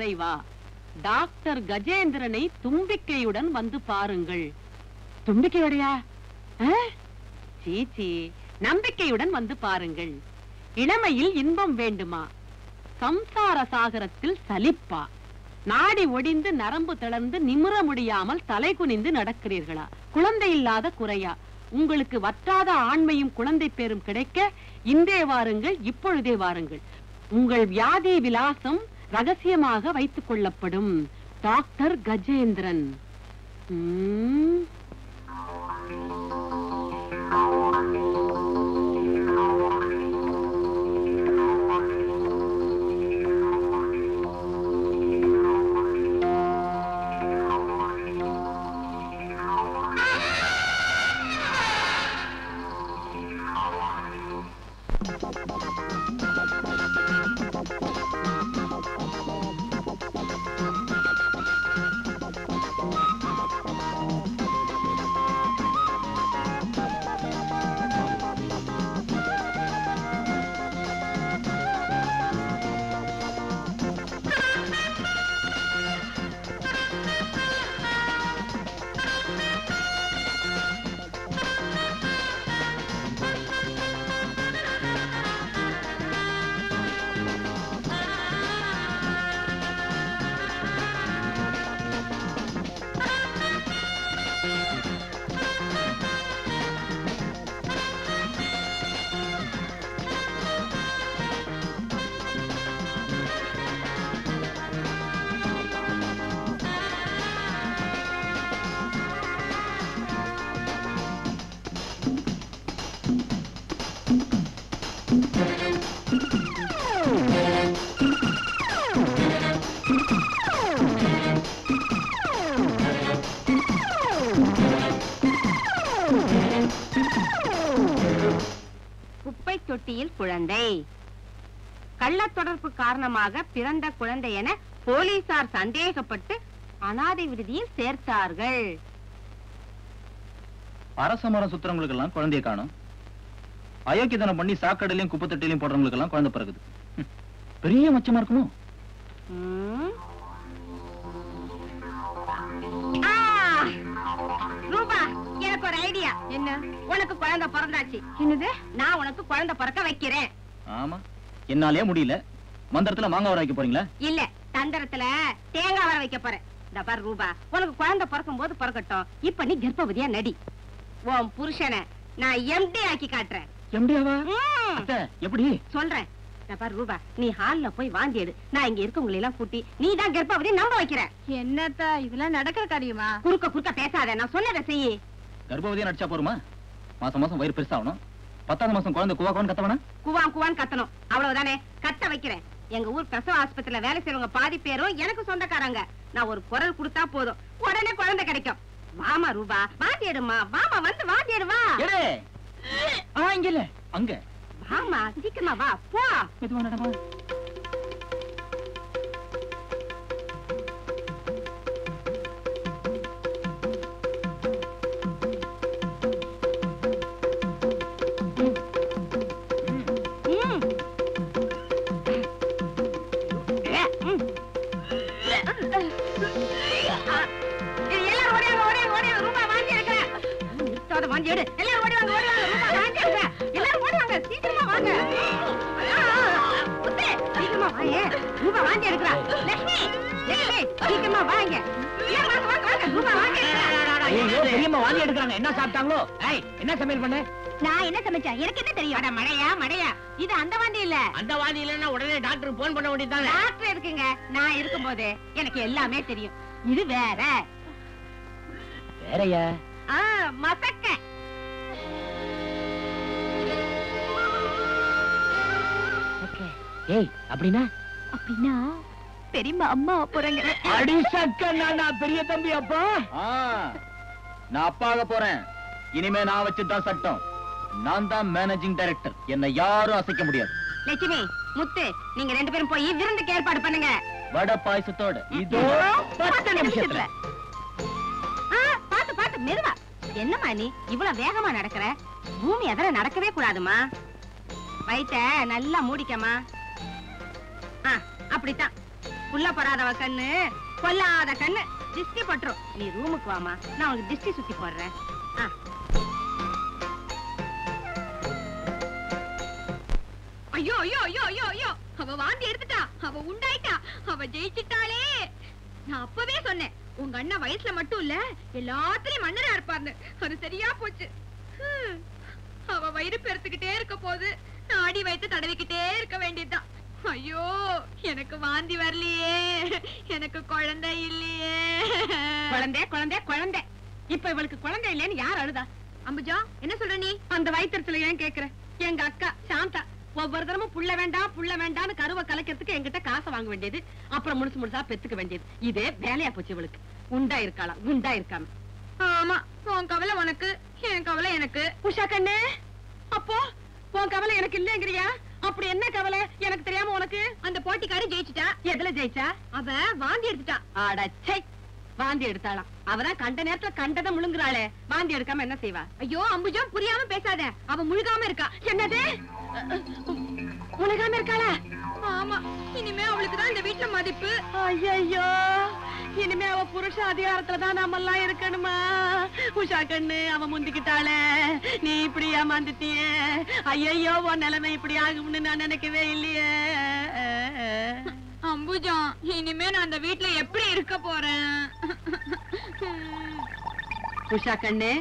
இறைவா, டாக்டர் கஜேந்திரனை தும்பிக்கையுடன் வந்து பாருங்கள். தும்பிக்கையோடையா? சீச்சி, நம்பிக்கையுடன் வந்து பாருங்கள். இளமையில் இன்பம் வேண்டுமா? சம்சார சாகரத்தில் சலிப்பா? நாடி ஒடிந்து நரம்பு தளர்ந்து நிமிர முடியாமல் தலை குனிந்து நடக்கிறீர்களா? குழந்தை இல்லாத குறையா? உங்களுக்கு வற்றாத ஆண்மையும் குழந்தை பேரும் கிடைக்க இன்றே வாருங்கள், இப்பொழுதே வாருங்கள். உங்கள் வியாதி விலாசம் ரகசியமாக வைத்துக் கொள்ளப்படும். டாக்டர் கஜேந்திரன். குப்பை தொட்டியில் குழந்தை. கள்ள தொடர்பு காரணமாக பிறந்த குழந்தை என போலீசார் சந்தேகப்பட்டு அனாதை விடுதியில் சேர்த்தார்கள். அரச மரம் சுத்துறவங்களுக்கு எல்லாம் குழந்தைய காணும். அயோக்கியத்தனம் பண்ணி சாக்கடையிலையும் குப்பை தொட்டிலையும் போடுறவங்களுக்கு எல்லாம் குழந்தை பிறகுது. பெரிய மச்சமா இருக்குமோ? ரூபா, எனக்கு ஒரு ஐடியா. என்ன? உனக்கு குழந்தை பிறந்தாச்சு. என்னது? நான் உனக்கு குழந்தை பிறக்க வைக்கிறேன். ஆமா, என்னாலே முடியல. மந்திரத்துல மாங்காய் வர வைக்க போறீங்களா? இல்ல, தந்திரத்துல தேங்காய் வர வைக்க போறேன். இந்த பாரு ரூபா, உனக்கு குழந்தை பிறக்கும் போது பிறக்கட்டும். இப்ப நீ கர்ப்பவதியா நடி. உன் புருஷனை நான் எம்டி ஆக்கி காட்டுறேன். எம்டியாவா? எப்படி சொல்றேன். பாரு ரூபா, நீ ஹால்ல போய் வாந்தி எடு. நான் இங்க இருக்கவங்களை எல்லாம் கூட்டி நீ தான் கர்ப்பவதி நம்ப வைக்கிறேன். என்னத்தா இதெல்லாம் நடக்கிற காரியமா? குறுக்க பேசாத, நான் சொன்னதை செய்யி. கர்ப்பவதியா நடிச்சா போருமா? மாசம் மாசம் வயிறு பெருசாகணும். 10ஆவது மாசம் குழந்தை குவான்னு கத்தவனா? குவான் கத்தணும், அவ்வளவுதானே. கத்த வைக்கிறேன். எங்க ஊர் பிரசவ ஆஸ்பத்திரியில வேலை செய்யறவங்க பாதி பேரும் எனக்கு சொந்தக்காரங்க. நான் ஒரு குரல் கொடுத்தா போதும், உடனே குழந்தை கிடைக்கும். வாமா ரூபா, வாந்தி எடுமா. வாமா, வந்து வாந்தி எடுவா. இங்க இல்ல, அங்க. வாமா, சீக்கிரமா வா. போ. மெதுவா நடமா. என்ன சாப்பிட்டாங்களோ? என்ன சமையல் பண்ண? நான் என்ன சமைச்சேன்? எனக்கு என்ன தெரியும்? மழையா? இது அந்த வாந்தி இல்ல. அந்த வாதி இல்லன்னா உடனே டாக்டர் போன் பண்ண வேண்டியதுதானே? டாக்டர் இருக்குங்க. நான் இருக்கும்போது எனக்கு எல்லாமே தெரியும். இது வேற. வேறயா? மசக்க. ஏய், அப்படின்னா பெரியம்மா அம்மா போறாங்க. அடி சக்க, நான் பெரிய தம்பி அப்பா. நான் அப்பாக போறேன். இனிமே நான் வச்சுதான் சட்டம். நான் தான் மேனேஜிங் டைரக்டர். என்னை யாரும் அசைக்க முடியாது. லட்சுமி, முத்து, நீங்க 2 பேரும் போய் விருந்துக்கு ஏற்பாடு பண்ணுங்க. வடை பாயசத்தோட. இதோ 10 நிமிஷத்துல. பாத்து மெதுவா. என்னம்மா நீ இவ்வளவு வேகமா நடக்கிற? பூமி எதிர நடக்கவே கூடாதுமா. வயித்த நல்லா மூடிக்கமா. அப்படித்தான். புள்ள படாதவ கண்ணு கொல்லாத கண்ணு திஷ்டி பட்டுரும். நீ ரூமுக்கு வாமா, நான் உனக்கு திஷ்டி சுத்தி போடுறேன். ஐயோ ஐயோ ஐயோ ஐயோ ஐயோ, அவ வாந்தி எடுத்துட்டா, அவ உண்டாயிட்டா, அவ ஜெயிச்சிட்டாளே. நான் அப்பவே சொன்னேன், உங்க அண்ணன் வயசுல மட்டும் இல்ல எல்லாத்துலயும் மன்னரா இருப்பார்னு. அது சரியா போச்சு. அவ வயிறு பெருத்துக்கிட்டே இருக்க போது நான் அடி வைத்து தடவிக்கிட்டே இருக்க வேண்டியதுதான். ஐயோ, எனக்கு வாந்தி வரலையே, எனக்கு குழந்தை இல்லையே. குழந்தை குழந்தை குழந்தை, இப்ப இவளுக்கு குழந்தை இல்லைன்னு யார் அழுதா? அம்புஜா, என்ன சொல்ற நீ? அந்த வயிற்றுல ஏன் கேக்குற? எங்க அக்கா சாந்தா ஒவ்வொரு தரமும் புள்ள வேண்டாம் புள்ள வேண்டாம்னு கருவை கலைக்கிறதுக்கு என்கிட்ட காசை வாங்க வேண்டியது, அப்புறம் முழுசு முழுசா பெத்துக்க வேண்டியது. இதே வேலையா போச்சு இவளுக்கு. உண்டா இருக்காளா உண்டா இருக்காம? ஆமா, உன் கவலை உனக்கு, என் கவலை எனக்கு. உஷா கண்ணு, அப்போ உன் கவலை எனக்கு இல்லங்கிறியா? அப்படி என்ன கவலை எனக்கு தெரியாம உனக்கு? அந்த போட்டிக்காரி ஜெயிச்சுட்டா. எதுல ஜெயிச்சா? அவ வாந்தி எடுத்துட்டா. அடச்சை, வாந்தி எடுத்தாளாம். அவதான் கண்ட நேரத்துல கண்டதை முழுங்குறாளே, வாந்தி எடுக்காம என்ன செய்வா? ஐயோ அம்புஜா, புரியாம பேசாத. அவ முழுகாம இருக்கா. என்னது? முழுகாம இருக்காளா? ஆமா, இனிமே அவளுக்குதான் இந்த வீட்டுல மதிப்பு. ஐயோ, இனிமே அவ புருஷ அதிகாரத்துலதான் நாம எல்லாம் இருக்கணுமா? உஷா கண்ணு, அவ முந்திக்கிட்டாளே, நீ இப்படி ஏமாந்துட்டியே. ஐயோ, உன் நிலைமை இப்படி ஆகும்னு நான் நினைக்கவே இல்லையே. அம்புஜா, இனிமே நான் அந்த வீட்டுல எப்படி இருக்க போறேன்? உஷா கண்ணு,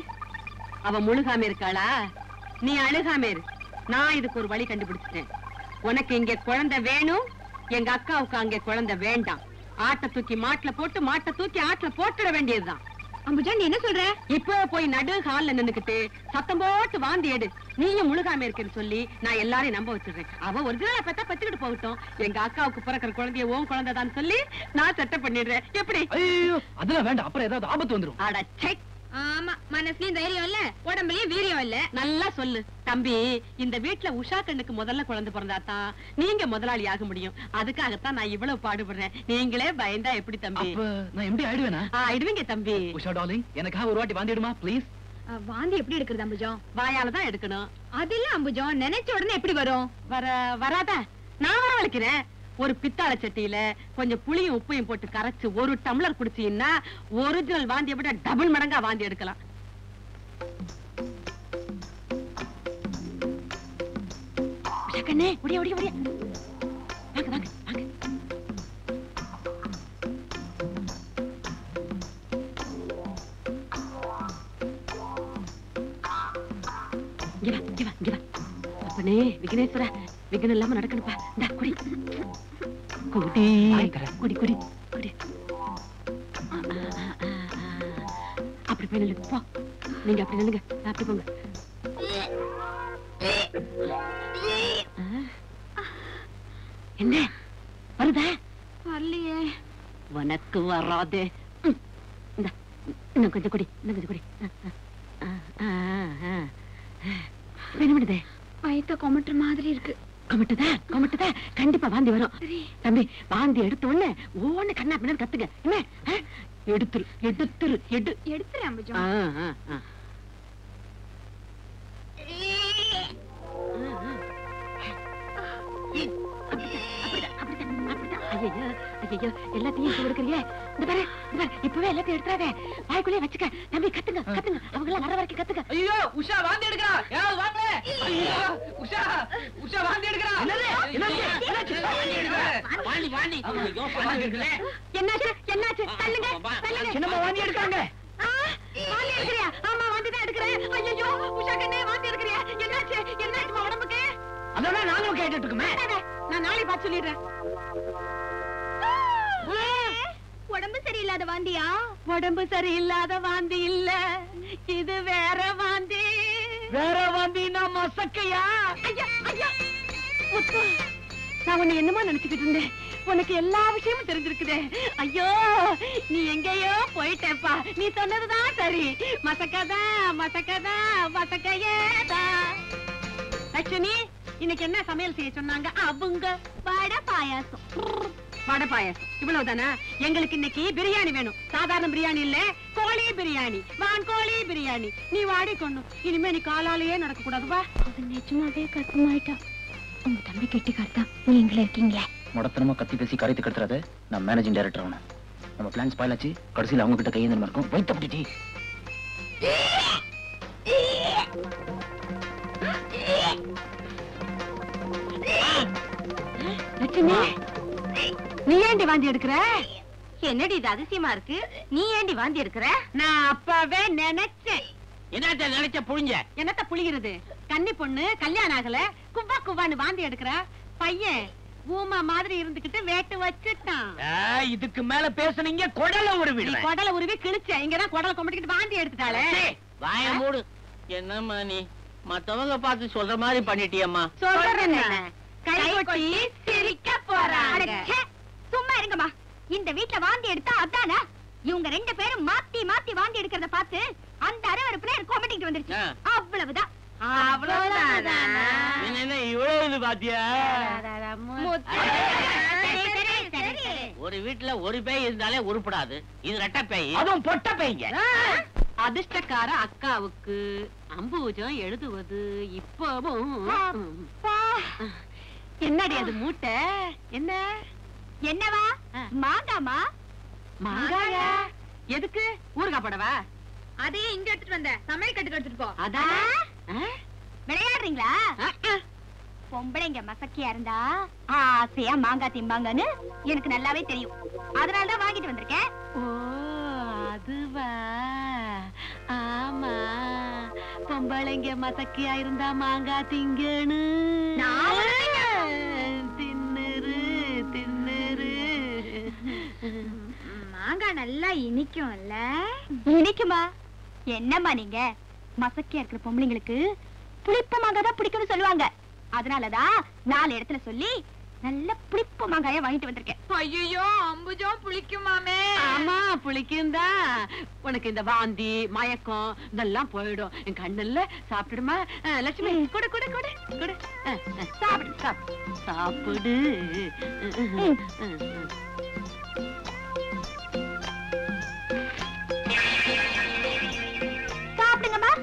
அவ முழுகாம இருக்காளா? நீ அழுகாம இரு. நான் இதுக்கு ஒரு வழி கண்டுபிடிச்சிட்டேன். உனக்கு இங்க குழந்தை வேணும், எங்க அக்காவுக்கு அங்க குழந்தை வேண்டாம். ஆட்டை தூக்கி மாட்டுல போட்டு, மாட்டை தூக்கி ஆட்டுல போட்டுட வேண்டியதுதான். அம்புஜா, நீ என்ன சொல்ற? இப்ப போய் நடு ஹால்ல நின்னுக்கிட்டு சத்தம் போட்டு வாந்தி எடு. நீயும் முழுகாம இருக்குன்னு சொல்லி நான் எல்லாரையும் நம்ப வச்சிடுறேன். அவ ஒரிஜினலா பார்த்தா பத்துக்கிட்டு போகட்டும். எங்க அக்காவுக்கு பிறக்கிற குழந்தைய உன் குழந்தைதான் சொல்லி நான் செட்டப் பண்ணிடுறேன். எப்படி? ஐயோ, அதெல்லாம் வேண்டாம், அப்புறம் ஏதாவது ஆபத்து வந்துரும். அடச்சை, ஆமா, மனசுலயும் தைரியம் இல்ல, உடம்புலயும் வீரியம் இல்ல. நல்லா சொல்லு தம்பி. இந்த வீட்டுல உஷா கண்ணுக்கு முதல்ல குழந்தை பிறந்தாதான் நீங்க முதலாளி ஆக முடியும். அதுக்காகத்தான் நான் இவ்வளவு பாடுபடுறேன். நீங்களே பயந்தா எப்படி தம்பி? அப்ப நான் எப்படி ஆயிடுவேனா? ஆயிடுவீங்க தம்பி. உஷா டார்லிங், எனக்காக ஒரு வாட்டி வாந்திடுமா ப்ளீஸ்? வாந்தி எப்படி எடுக்கிறது அம்புஜா? வாயாலதான் எடுக்கணும். அது இல்ல அம்புஜா, நினைச்ச உடனே எப்படி வரும்? வராதா? நான் வரவழைக்கிறேன். ஒரு பித்தாள சட்டியில கொஞ்சம் புளியும் உப்பையும் போட்டு கரைச்சு ஒரு டம்ளர் குடிச்சீங்கன்னா ஒரிஜினல் வாந்தியை விட டபுள் மடங்கா வாந்தி எடுக்கலாம். கண்ணே, ஒடியா ஒடியா ஒடியா, வாங்க வாங்க வாங்க. அப்பனே விக்னேஸ்வர, விக்னம் இல்லாம நடக்கணுப்பா. இந்த குடி குடி குடி குடி குடி. அப்படி போய் நில்லு போ. நீங்க அப்படி நில்லுங்க, அப்படி போங்க. என்ன வருதா? வரலையே. உனக்கு வராது. இன்னும் கொஞ்சம் குடி, இன்னும் கொஞ்சம் குடி. வேணும்னு வயித்த கொமட்டுற மாதிரி இருக்கு. கொமட்டுதா? கொமட்டுதா? கண்டிப்பா வாந்தி வரும் தம்பி. வாந்தி எடுத்த உடனே ஒவ்வொன்னு கண்ணா பின்னாடி கத்துங்க. என்ன எடுத்துரு எடுத்துரு எடுத்துரு அம்புஜா. ஐயோ, எல்லாத்தையும் கொடுக்குறியே. இந்த பாரு, இப்பவே எல்லாத்தையும் எடுத்துறாதே, வாய்க்குள்ளே வச்சுக்க தம்பி. கத்துங்க கத்துங்க, அவங்க எல்லாம் வர வரைக்கும் கத்துங்க. ஐயோ, உஷா வாந்தி எடுக்கிறா, யாராவது வாங்க. ஐயோ, உஷா உஷா வாந்தி எடுக்கிறா. என்னாச்சு என்னாச்சு? தள்ளுங்க தள்ளுங்க. சின்னம்மா வாந்தி எடுக்காங்க. வாந்தி எடுக்கிறியா? ஆமா, வாந்தி தான் எடுக்கிறேன். ஐயோ, உஷா கண்ணே, வாந்தி எடுக்கிறியா? என்னாச்சு என்னாச்சுமா உடம்புக்கு? அதான் நாங்களும் கேட்டுட்டு இருக்கோமே. நான் நாளை பார்த்து சொல்லிடுறேன். உடம்பு சரியில்லாத வாந்தியா? உடம்பு சரியில்லாத வாந்தி இல்ல, இது வேற வாந்தி. வேற வாந்தினா மசக்கையா? நான் உன்னை என்னமா நினைச்சுக்கிட்டு இருந்தேன். உனக்கு எல்லா விஷயமும் தெரிஞ்சிருக்குதே. ஐயோ, நீ எங்கேயோ போயிட்டேப்பா. நீ சொன்னதுதான் சரி. மசக்கதா மசக்கதா மசக்கையேதா. லட்சுமி, இன்னைக்கு என்ன சமையல் செய்ய சொன்னாங்க அவங்க? வடை பாயாசம். வடை பாயாசம் இவ்வளவுதானா? எங்களுக்கு இன்னைக்கு பிரியாணி வேணும். சாதாரண பிரியாணி இல்ல, கோழி பிரியாணி, வான்கோழி பிரியாணி. நீ வாடி கொண்டு. இனிமே நீ காலாலேயே நடக்க கூடாதுவா. அது நிஜமாவே கஷ்டமாயிட்டா. உங்க தம்பி கெட்டி காட்டா நீங்களே இருக்கீங்களே. முடத்தனமா கத்தி பேசி காரியத்தை கட்டுறத நான் மேனேஜிங் டைரக்டர் ஆகணும். நம்ம பிளான் ஸ்பாயில் ஆச்சு, கடைசியில் அவங்க கிட்ட கையேந்திரமா இருக்கும். வைத்த பிடிச்சி லட்சுமி, நீ ஏண்டி வாந்தி எடுக்கிற? என்னடி இது அதிசயமா இருக்கு? நீ ஏண்டி வாந்தி எடுக்கிற? நான் அப்பவே நினைச்சேன். என்னத்த நினைச்ச புழிஞ்ச? என்னத்த புளிகிறது? கன்னி பொண்ணு கல்யாணம் ஆகல, குவா குவான்னு வாந்தி எடுக்கிற பையன் ஊமா மாதிரி இருந்துகிட்டு வேட்டு வச்சுட்டான். இதுக்கு மேல பேசுனீங்க குடல ஒரு நீ வீடு. குடல உருவி கிழிச்ச, இங்கதான் குடல கொம்பிட்டு வாந்தி எடுத்துட்டாளே. வாய மூடு. என்னம்மா நீ மத்தவங்க பார்த்து சொல்ற மாதிரி பண்ணிட்டியம்மா. சொல்றேன், கை கொட்டி சிரிக்க போறாங்க. சும்மா இருங்கம்மா. இந்த வீட்ல வாந்தி எடுத்தா அதானா? இவங்க ரெண்டு பேரும் மாத்தி மாத்தி வாந்தி எடுக்கிறத பார்த்து அந்த அரவரப்புல எனக்கு கொமட்டிட்டு வந்துருச்சு. அவ்வளவுதான். அவ்வளவுதானா? என்ன இவ்வளவு பாத்தியா? ஒரு வீட்டுல ஒரு பேய் இருந்தாலே உருப்படாது. இது ரெட்ட பேய். அதுவும் பொட்ட பேய்ங்க. அதிர்ஷ்டக்கார அக்காவுக்கு அம்பூஜம் எழுதுவது இப்பவும். என்னடி அது மூட்டை? என்ன என்னவா? மாங்காமா? மாங்காயா? எதுக்கு? ஊறுகாய் போடவா? அதையே இங்க எடுத்துட்டு வந்த சமையல் கட்டுக்கு எடுத்துட்டு போ. அதான் விளையாடுறீங்களா? பொம்பளைங்க மசக்கியா இருந்தா ஆசையா மாங்காய் திம்பாங்கன்னு எனக்கு நல்லாவே தெரியும். அதனாலதான் வாங்கிட்டு வந்திருக்கேன். ஓ, அதுவா? ஆமா, பொம்பளைங்க மசக்கியா இருந்தா மாங்காய் திங்கன்னு. தின்னுரு தின்னுரு. மாங்காய் நல்லா இனிக்கும்ல? இனிக்குமா? என்னம்மா நீங்க? மசக்கியா இருக்கிற பொம்பளைங்களுக்கு புளிப்பு மாங்காய் தான் பிடிக்கும்னு சொல்லுவாங்க. அதனாலதான் 4 இடத்துல சொல்லி நல்ல புளிப்பு மாங்காய வாங்கிட்டு வந்திருக்கேன். ஐயோ, அம்புஜம் புளிக்குமாமே. ஆமா, புளிக்குந்தா. உனக்கு இந்த வாந்தி மயக்கம் இதெல்லாம் போயிடும். என் கண்ணுல சாப்பிடுமா? லட்சுமி, கொடு கொடு கொடு கொடு. சாப்பிடு சாப்பிடு சாப்பிடு. சாப்பிடுங்கம்மா.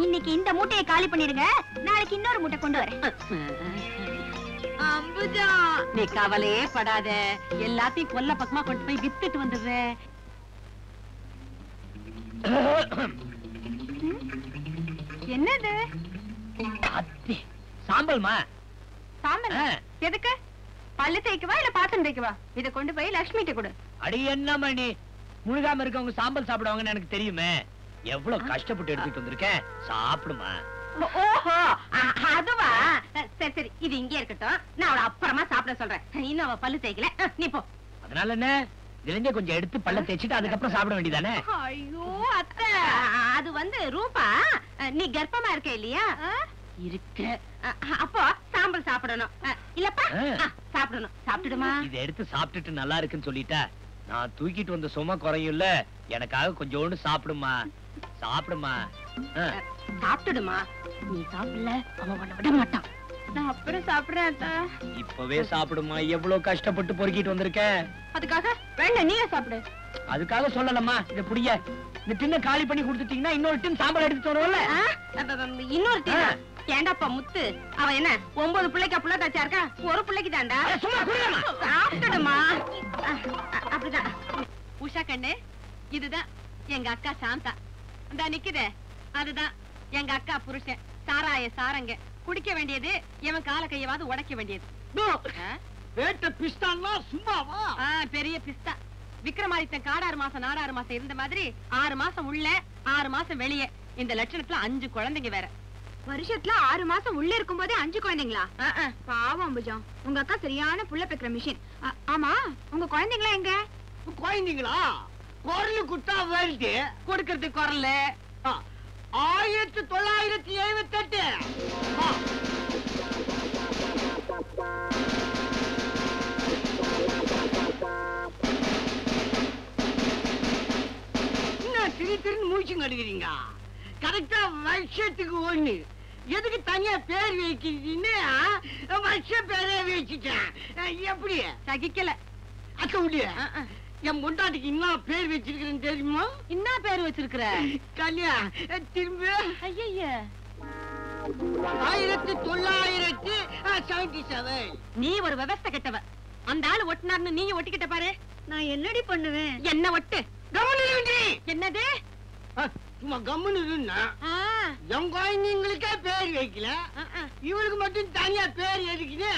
இன்னைக்கு இந்த மூட்டையை காலி பண்ணிடுங்க. நாளைக்கு இன்னொரு மூட்டை கொண்டு வரேன். அம்புஜா, நீ கவலையே படாத. எல்லாத்தையும் கொல்ல பக்கமா கொண்டு போய் வித்துட்டு வந்துடுறேன். என்னது? சாம்பல்மா. சாம்பல்? எதுக்கு? பல்லு தேய்க்கவா இல்ல பாத்திரம் தேய்க்கவா? இத கொண்டு போய் லட்சுமிட்ட கொடு. அடி என்னம்மா நீ? முழுகாம இருக்கவங்க சாம்பல் சாப்பிடுவாங்கன்னு எனக்கு தெரியுமே. எவ்வளவு கஷ்டப்பட்டு எடுத்துட்டு வந்திருக்கேன். சாப்பிடுமா. ஓஹோ, அதுவா? சரி சரி, இது இங்கே இருக்கட்டும். நான் அவளை அப்புறமா சாப்பிட சொல்றேன். இன்னும் அவ பல்லு தேய்க்கல. நீ போ. அதனால என்ன? இதுல கொஞ்சம் எடுத்து பல்ல தேய்ச்சிட்டு அதுக்கப்புறம் சாப்பிட வேண்டியதானே? ஐயோ அத்தை, அது வந்து ரூபா, நீ கர்ப்பமா இருக்க இல்லையா? இருக்க. அப்போ சாம்பல் சாப்பிடணும் இல்லப்பா? சாப்பிடணும். சாப்பிடுமா? இதை எடுத்து சாப்பிட்டுட்டு நல்லா இருக்குன்னு சொல்லிட்டா நான் தூக்கிட்டு வந்த சும்மா குறையும்ல. எனக்காக கொஞ்சோண்டு சாப்பிடுமா. சாப்பிடுமா. சாப்பிடுமா. நீ சாப்பிடல அவன் உன்னை விட மாட்டான். நான் அப்புறம் சாப்பிடுறேன் அத்தா. இப்பவே சாப்பிடுமா. எவ்வளவு கஷ்டப்பட்டு பொறுக்கிட்டு வந்திருக்கேன். அதுக்காக வேண்டாம், நீயே சாப்பிடு. அதுக்காக சொல்லலம்மா. இத புடிங்க. இந்த டின்ன காலி பண்ணி கொடுத்துட்டீங்கன்னா இன்னொரு டின் சாம்பார் எடுத்து வரும்ல. இன்னொரு டின். ஏண்டாப்பா முத்து, அவன் என்ன 9 பிள்ளைக்கு புள்ள தாச்சா இருக்கா? ஒரு பிள்ளைக்கு தாண்டா. சும்மா குடிமா. சாப்பிடுமா. அப்படிதான். உஷா கண்ணு, இதுதான் எங்க அக்கா சாந்தா. இந்த நிக்குதே, அதுதான் எங்க அக்கா புருஷன் சாராய சாரங்க. குடிக்க வேண்டியது இவன் கால கையவாது உடைக்க வேண்டியது. வேட்ட பிஸ்தான்னா சும்மாவா? பெரிய பிஸ்தா. விக்ரமாதித்தன் காடாறு மாசம் நாடாறு மாசம் இருந்த மாதிரி 6 மாசம் உள்ள 6 மாசம் வெளியே. இந்த லட்சணத்துல 5 குழந்தைங்க வேற. வருஷத்துல 6 மாசம் உள்ள இருக்கும் போதே 5 குழந்தைங்களா? பாவம் அம்புஜம், உங்க அக்கா சரியான புள்ள பெக்கிற மிஷின். ஆமா, உங்க குழந்தைங்களா எங்க? குழந்தைங்களா? குரல் குட்டா வருது. கொடுக்கறது குரல் 1978. என்ன திரு மூச்சுங்க அடிக்கிறீங்க? கரெக்டா வருஷத்துக்கு 1. எதுக்கு தனியா பேர் வைக்கிறீன்னு வருஷ பேரே வச்சுட்டேன். எப்படி சகிக்கல அக்க முடிய? என் பொண்டாட்டிக்கு என்ன பேர் வச்சிருக்கிறேன்னு தெரியுமா? என்ன பேர் வச்சிருக்கிற? கல்யா. திரும்ப ஐயா 1977. நீ ஒரு விவசாய கெட்டவ. அந்த ஆளு ஒட்டினார்னு நீங்க ஒட்டிக்கிட்ட பாரு. நான் என்னடி பண்ணுவேன்? என்ன ஒட்டு? என்னது? சும்மா கம்முன்னு இருந்தா என் குழந்தைங்களுக்கே பேர் வைக்கல, இவளுக்கு மட்டும் தனியா பேர் எதுக்குன்னு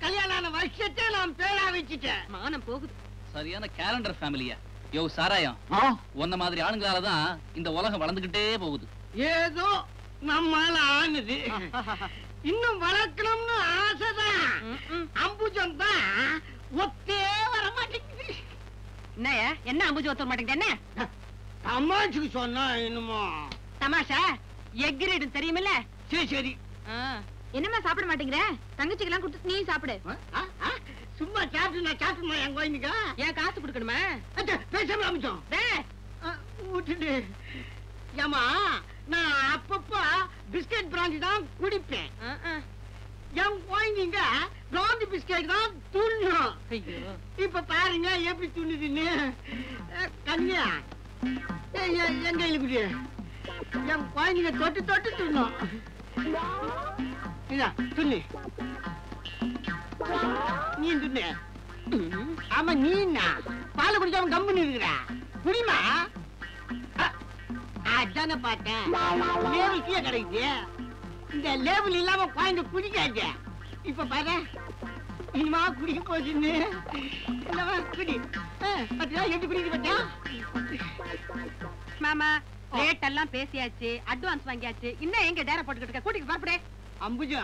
கல்யாணம் ஆன வருஷத்தை நான் பேரா வச்சுட்டேன். மானம் போகுது. சரியான கேலண்டர் ஃபேமிலியா. யோ சாராயம், உன்ன மாதிரி ஆளுங்களாலதான் இந்த உலகம் வளர்ந்துகிட்டே போகுது. ஏதோ நம்மால ஆனது, இன்னும் வளர்க்கணும்னு ஆசைதான். அம்புஜம் தான் ஒத்தே வர மாட்டேங்குது. என்னையா என்ன அம்புஜி ஒத்த மாட்டேங்குது? என்ன அம்மாச்சுக்கு சொன்னா என்னமோ தமாஷா? எக்ரேடு தெரியுமில்ல? சரி சரி. என்னம்மா சாப்பிட மாட்டேங்கிற? தங்கச்சிக்கெல்லாம் கொடுத்து நீ சாப்பிடு. சும்மா சாப்பிட்டு நான் சாப்பிட்டுமா என் குழந்தைங்க? ஏன் காசு கொடுக்கணுமா? பேசாம அமிச்சோம் விட்டுட்டு. ஏமா நான் அப்பப்ப பிஸ்கட் பிராந்தி தான் குடிப்பேன். என் குழந்தைங்க பிராந்தி பிஸ்கட் தான் துண்ணும். இப்ப பாருங்க எப்படி துண்ணுதுன்னு. கன்னியா எங்க இழுக்குது? என் குழந்தைங்க தொட்டு தொட்டு துண்ணும். துண்ணு நீ துண்ணு. ஆமா நீ என்ன பால் குடிக்காம கம்பெனி இருக்கிற? குடிமா. அதான பார்த்தேன், லேபிள் கீழே கிடைக்குது. இந்த லேபிள் இல்லாம குழந்தை குடிக்காது. இப்ப பாரு இனிமா குடிக்க போச்சுன்னு குடி. எப்படி குடிக்க பார்த்தியா? மாமா ரேட் எல்லாம் பேசியாச்சு, அட்வான்ஸ் வாங்கியாச்சு. இன்னும் எங்க டேர போட்டுக்கிட்டு இருக்க? கூட்டிட்டு பாப்படே. அம்புஜா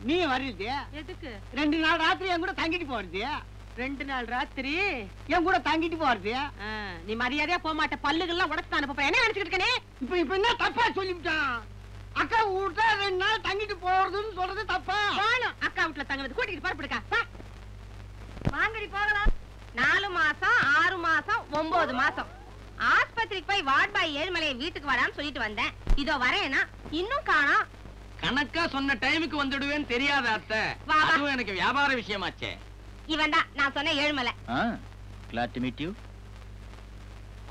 நீ வருது எதுக்கு? 2 நாள் ராத்திரி என் கூட தங்கிட்டு போறது. 2 நாள் ராத்திரி என் கூட தங்கிட்டு போறது. நீ மரியாதையா போக மாட்ட. பல்லுகள்லாம் உடச்சு தான் அனுப்ப. என்ன நினைச்சுக்கிட்டு இருக்கனே? இப்ப என்ன தப்பா சொல்லிவிட்டான்? அக்கா வீட்டுல 2 நாள் தங்கிட்டு போறதுன்னு சொல்றது தப்பா? அக்கா வீட்டுல தங்குறது கூட்டிட்டு பாருப்படுக்கா. வாங்கடி போகலாம். 4 மாசம் 6 மாசம் 9 மாசம் ஆஸ்பத்திரிக்கு போய் வார்ட் பாய் ஏழுமலையை வீட்டுக்கு வரான்னு சொல்லிட்டு வந்தேன். இதோ வரேனா இன்னும் காணோம். கணக்கா சொன்ன டைமுக்கு வந்துடுவேன்னு தெரியாத அத்தை. அதுவும் எனக்கு வியாபார விஷயமாச்சே. இவன் தான் நான் சொன்ன Ezhumalai. glad to meet you.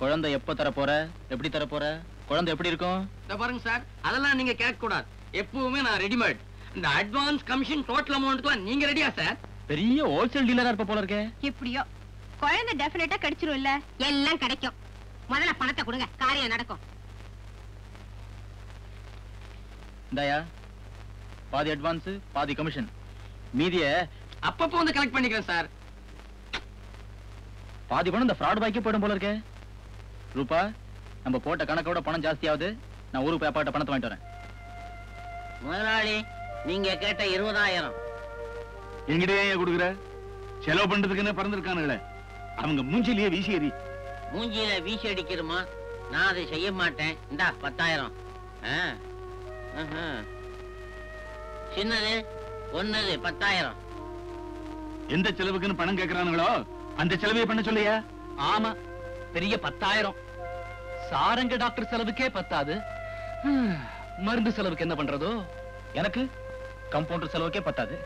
குழந்தை எப்ப தர போற? எப்படி தர போற? குழந்தை எப்படி இருக்கும்? இத பாருங்க சார், அதெல்லாம் நீங்க கேட்க கூடாது. எப்பவுமே நான் ரெடிமேட். இந்த அட்வான்ஸ் கமிஷன் டோட்டல் அமௌண்ட்க்கு நீங்க ரெடியா சார்? பெரிய ஹோல்சேல் டீலரா இருப்ப போல இருக்கே. எப்படியோ குழந்தை டெஃபினட்டா கிடைச்சிரும் இல்ல? எல்லாம் கிடைக்கும். முதல்ல பணத்தை கொடுங்க, காரியம் நடக்கும். இந்தாயா பாதி அட்வான்ஸ் பாதி கமிஷன், மீதிய அப்பப்போ வந்து கலெக்ட் பண்ணிக்கிறேன் சார். பாதி பணம் இந்த ஃப்ராட் பாய்க்கே போயிடும் போல இருக்கே. ரூபா, நம்ம போட்ட கணக்கோட பணம் ஜாஸ்தியாவது. நான் ஊருக்கு போய் அப்பாட்ட பணத்தை வாங்கிட்டு வரேன். முதலாளி நீங்க கேட்ட 20,000 எங்கிட்டே கொடுக்குற? செலவு பண்றதுக்குன்னு பறந்துருக்கானுங்களே, அவங்க மூஞ்சிலேயே வீசி எறி. மூஞ்சியில வீசி அடிக்கிறோமா? நான் அதை செய்ய மாட்டேன். இந்தா 10,000. சின்னது ஒன்னது 10,000. எந்த செலவுக்குன்னு பணம் கேட்கறானுங்களோ அந்த செலவையே பண்ண சொல்லியா? ஆமா, பெரிய 10,000. சாரங்க டாக்டர் செலவுக்கே பத்தாது. மருந்து செலவுக்கு என்ன பண்றதோ? எனக்கு கம்பவுண்டர் செலவுக்கே பத்தாது.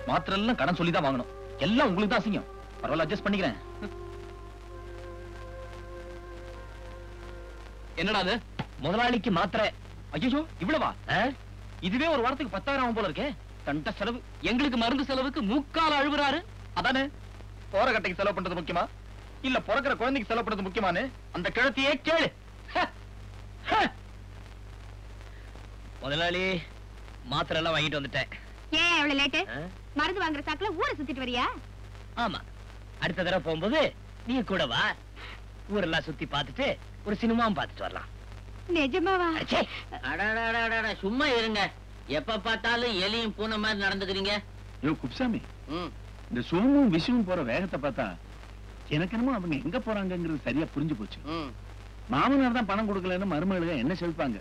மாத்திரை எல்லாம் கடன் சொல்லி தான் வாங்கணும். எல்லாம் உங்களுக்கு தான் அசிங்கம். பரவாயில்ல, அட்ஜஸ்ட் பண்ணிக்கிறேன். என்னடா அது? முதலாளிக்கு மாத்திரை. ஐயோ, இவ்வளவா? இதுவே ஒரு வாரத்துக்கு 10,000 ஆகும் போல இருக்கே. கண்ட செலவு. எங்களுக்கு மருந்து செலவுக்கு மூக்கால அழுகுறாரு. அதானே, போற கட்டைக்கு செலவு பண்றது முக்கியமா இல்ல பிறக்கிற குழந்தைக்கு செலவு பண்றது முக்கியமானு அந்த கிழத்தியே கேளு. முதலாளி, மாத்திரை எல்லாம் வாங்கிட்டு வந்துட்டேன். ஏன் எவ்வளவு லேட்டு? மருந்து வாங்குற சாக்குல ஊரை சுத்திட்டு வரியா? ஆமா, அடுத்த தடவை போகும்போது நீ கூட வா. ஊரெல்லாம் சுத்தி பார்த்துட்டு ஒரு சினிமாவும் பார்த்துட்டு வரலாம். நிஜமாவா? அடடடடட, சும்மா இருங்க. எப்ப பார்த்தாலும் எலியும் பூனை மாதிரி நடந்துக்கிறீங்க. யோ குப்சாமி, இந்த சோமும் விஷமும் போற வேகத்தை பார்த்தா எனக்கு என்னமோ அவங்க எங்க போறாங்கிறது சரியா புரிஞ்சு போச்சு. மாமனார் தான் பணம் கொடுக்கலன்னு மருமகளுங்க என்ன சொல்லிப்பாங்க.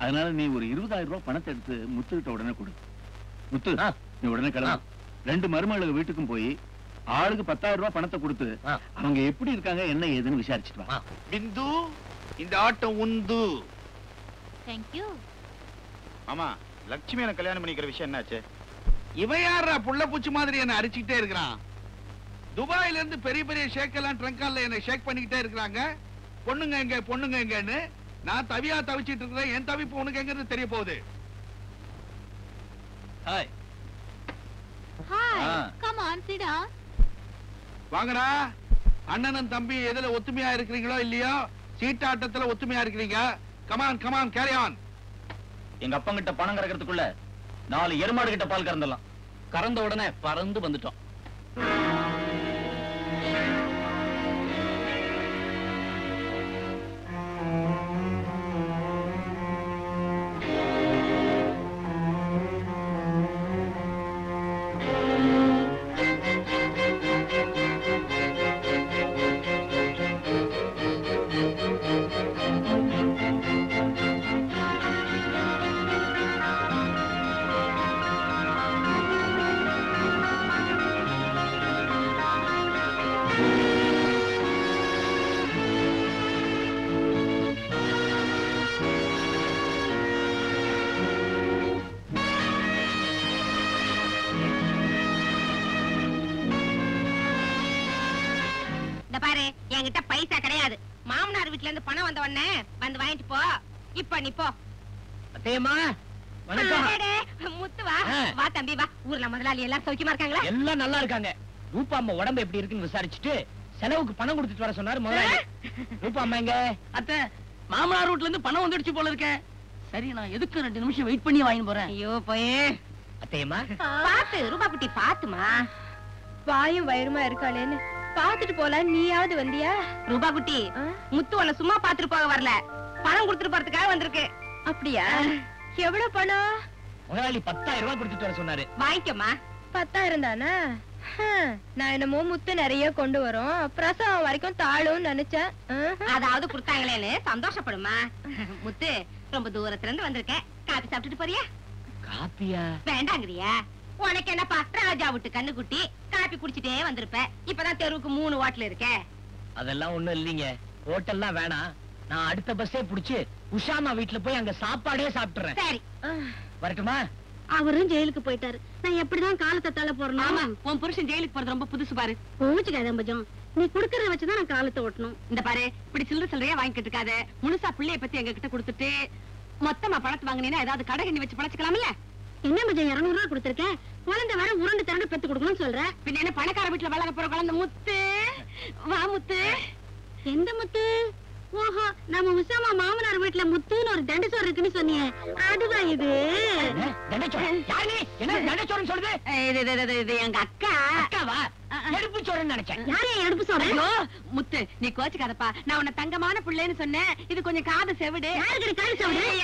அதனால நீ ஒரு 20,000 ரூபாய் பணத்தை எடுத்து முத்துக்கிட்ட உடனே கொடு. முத்து, நீ உடனே கிளம்பு. 2 மருமகளுக்கு வீட்டுக்கும் போய் ஆளுக்கு 10,000 ரூபாய் பணத்தை கொடுத்து அவங்க எப்படி இருக்காங்க என்ன ஏதுன்னு விசாரிச்சுட்டு வா. பிந்து, இந்த ஆட்டம் உந்து. Thank you. ஆமா, லட்சுமி எனக்கு கல்யாணம் பண்ணிக்கிற விஷயம் என்னாச்சு? இவன் யாரா புள்ள பூச்சி மாதிரி என்ன அடிச்சுக்கிட்டே இருக்கிறான்? துபாயில இருந்து பெரிய பெரிய ஷேக் எல்லாம் ட்ரங்கால என்ன ஷேக் பண்ணிக்கிட்டே இருக்கிறாங்க. பொண்ணுங்க எங்க பொண்ணுங்க எங்கன்னு நான் தவியா தவிச்சிட்டு இருக்கிறேன். என் தவிப்பு உனக்கு எங்கிறது தெரிய போகுது. Hi. Hi. Come on, sit down. வாங்கடா. அண்ணனும் தம்பி எதுல ஒத்துமையா இருக்கிறீங்களோ இல்லையோ, சீட்டாட்டத்துல ஒத்துமையா இருக்கிறீங்க. Come on come on carry on. எங்க அப்பங்கிட்ட பணம் கறக்கிறதுக்குள்ள 4 எருமாடு கிட்ட பால் கறந்துடலாம். கறந்த உடனே பறந்து வந்துட்டோம். பாரு, என்கிட்ட பைசா கிடையாது. மாமனார் வீட்டுல இருந்து பணம் வந்த உடனே வந்து வாங்கிட்டு போ. இப்ப நீ போ. அத்தையம்மா வணக்கம். முத்து வா. வா தம்பி வா. ஊர்ல முதலாளி எல்லாம் சௌக்கியமா இருக்காங்களா? எல்லாம் நல்லா இருக்காங்க. ரூபா அம்மா உடம்பு எப்படி இருக்குன்னு விசாரிச்சுட்டு செலவுக்கு பணம் கொடுத்துட்டு வர சொன்னாரு முதலாளி. ரூபா அம்மா எங்க? அத்தை, மாமனார் வீட்ல இருந்து பணம் வந்துடுச்சு போல இருக்க. சரி, நான் எதுக்கு 2 நிமிஷம் வெயிட் பண்ணி வாங்கி போறேன். ஐயோ போய். அத்தையம்மா பாத்து ரூபா குட்டி பாத்துமா. வாயும் வயிறுமா இருக்காளேன்னு பாத்துட்டு போல. நீயாவது வந்தியா? ரூபா குட்டி, முத்து உன்னை சும்மா பாத்துட்டு போக வரல, பணம் கொடுத்துட்டு போறதுக்காக வந்திருக்கு. அப்படியா? எவ்வளவு பணம்? முதலாளி 10,000 ரூபாய் கொடுத்துட்டு வர சொன்னாரு. வாங்கிக்கம்மா. 10,000 தானா? நான் என்னமோ முத்து நிறைய கொண்டு வரோம், பிரசவம் வரைக்கும் தாழும் நினைச்சேன். அதாவது கொடுத்தாங்களேன்னு சந்தோஷப்படுமா. முத்து, ரொம்ப தூரத்துல இருந்து வந்திருக்கேன். காபி சாப்பிட்டுட்டு போறியா? காப்பியா? வேண்டாங்கிறியா? உனக்கு என்னப்பா, ராஜா விட்டு கண்ணு குட்டி, காப்பி குடிச்சிட்டே வந்திருப்ப. இப்பதான் தெருவுக்கு 3 ஹோட்டல் இருக்க. அதெல்லாம் ஒண்ணும் இல்லீங்க. ஹோட்டல்லாம் வேணாம். நான் அடுத்த பஸ்ஸே புடிச்சு உஷாமா வீட்டுல போய் அங்க சாப்பாடே சாப்பிட்டுறேன். சரி, வரட்டுமா? அவரும் ஜெயிலுக்கு போயிட்டாரு. நான் எப்படிதான் காலத்தை தள்ள போறேன்? ஆமா, உன் புருஷன் ஜெயிலுக்கு போறது ரொம்ப புதுசு பாரு. கோவிச்சுக்காத அம்பஜம், நீ குடுக்கறத வச்சுதான் நான் காலத்தை ஓட்டணும். இந்த பாரு, இப்படி சில்லறையா வாங்கிட்டு இருக்காத. முழுசா பிள்ளைய பத்தி எங்க கிட்ட கொடுத்துட்டு மொத்தமா பணத்தை வாங்கினீங்கன்னா ஏதாவது கடை கண்ணி வச்சு பழச்சுக்கலாம்ல. என்ன மஜம் 200 ரூபாய் கொடுத்திருக்கேன், குழந்தை வர உருண்டு திரண்டு பெத்து கொடுக்கணும்னு சொல்ற. பின்ன என்ன பணக்கார வீட்டுல வளர போற குழந்தை முத்து. வா முத்து. எந்த முத்து? ஓஹோ, நம்ம உசாமா மாமனார் வீட்டுல முத்துன்னு ஒரு தண்டசோறு இருக்குன்னு சொன்னியே, அதுதான் இது. தண்டச்சோறு? யாரு நீ? என்ன தண்டச்சோறுன்னு சொல்லுது? இது எங்க அக்கா. அக்காவா? எடுப்பு சோறுன்னு நினைச்சேன். யாரே எடுப்பு சொல்ற? ஐயோ முத்து, நீ கோச்சுக்காதப்பா. நான் உன்னை தங்கமான பிள்ளைன்னு சொன்னேன். இது கொஞ்சம் காது செவிடு.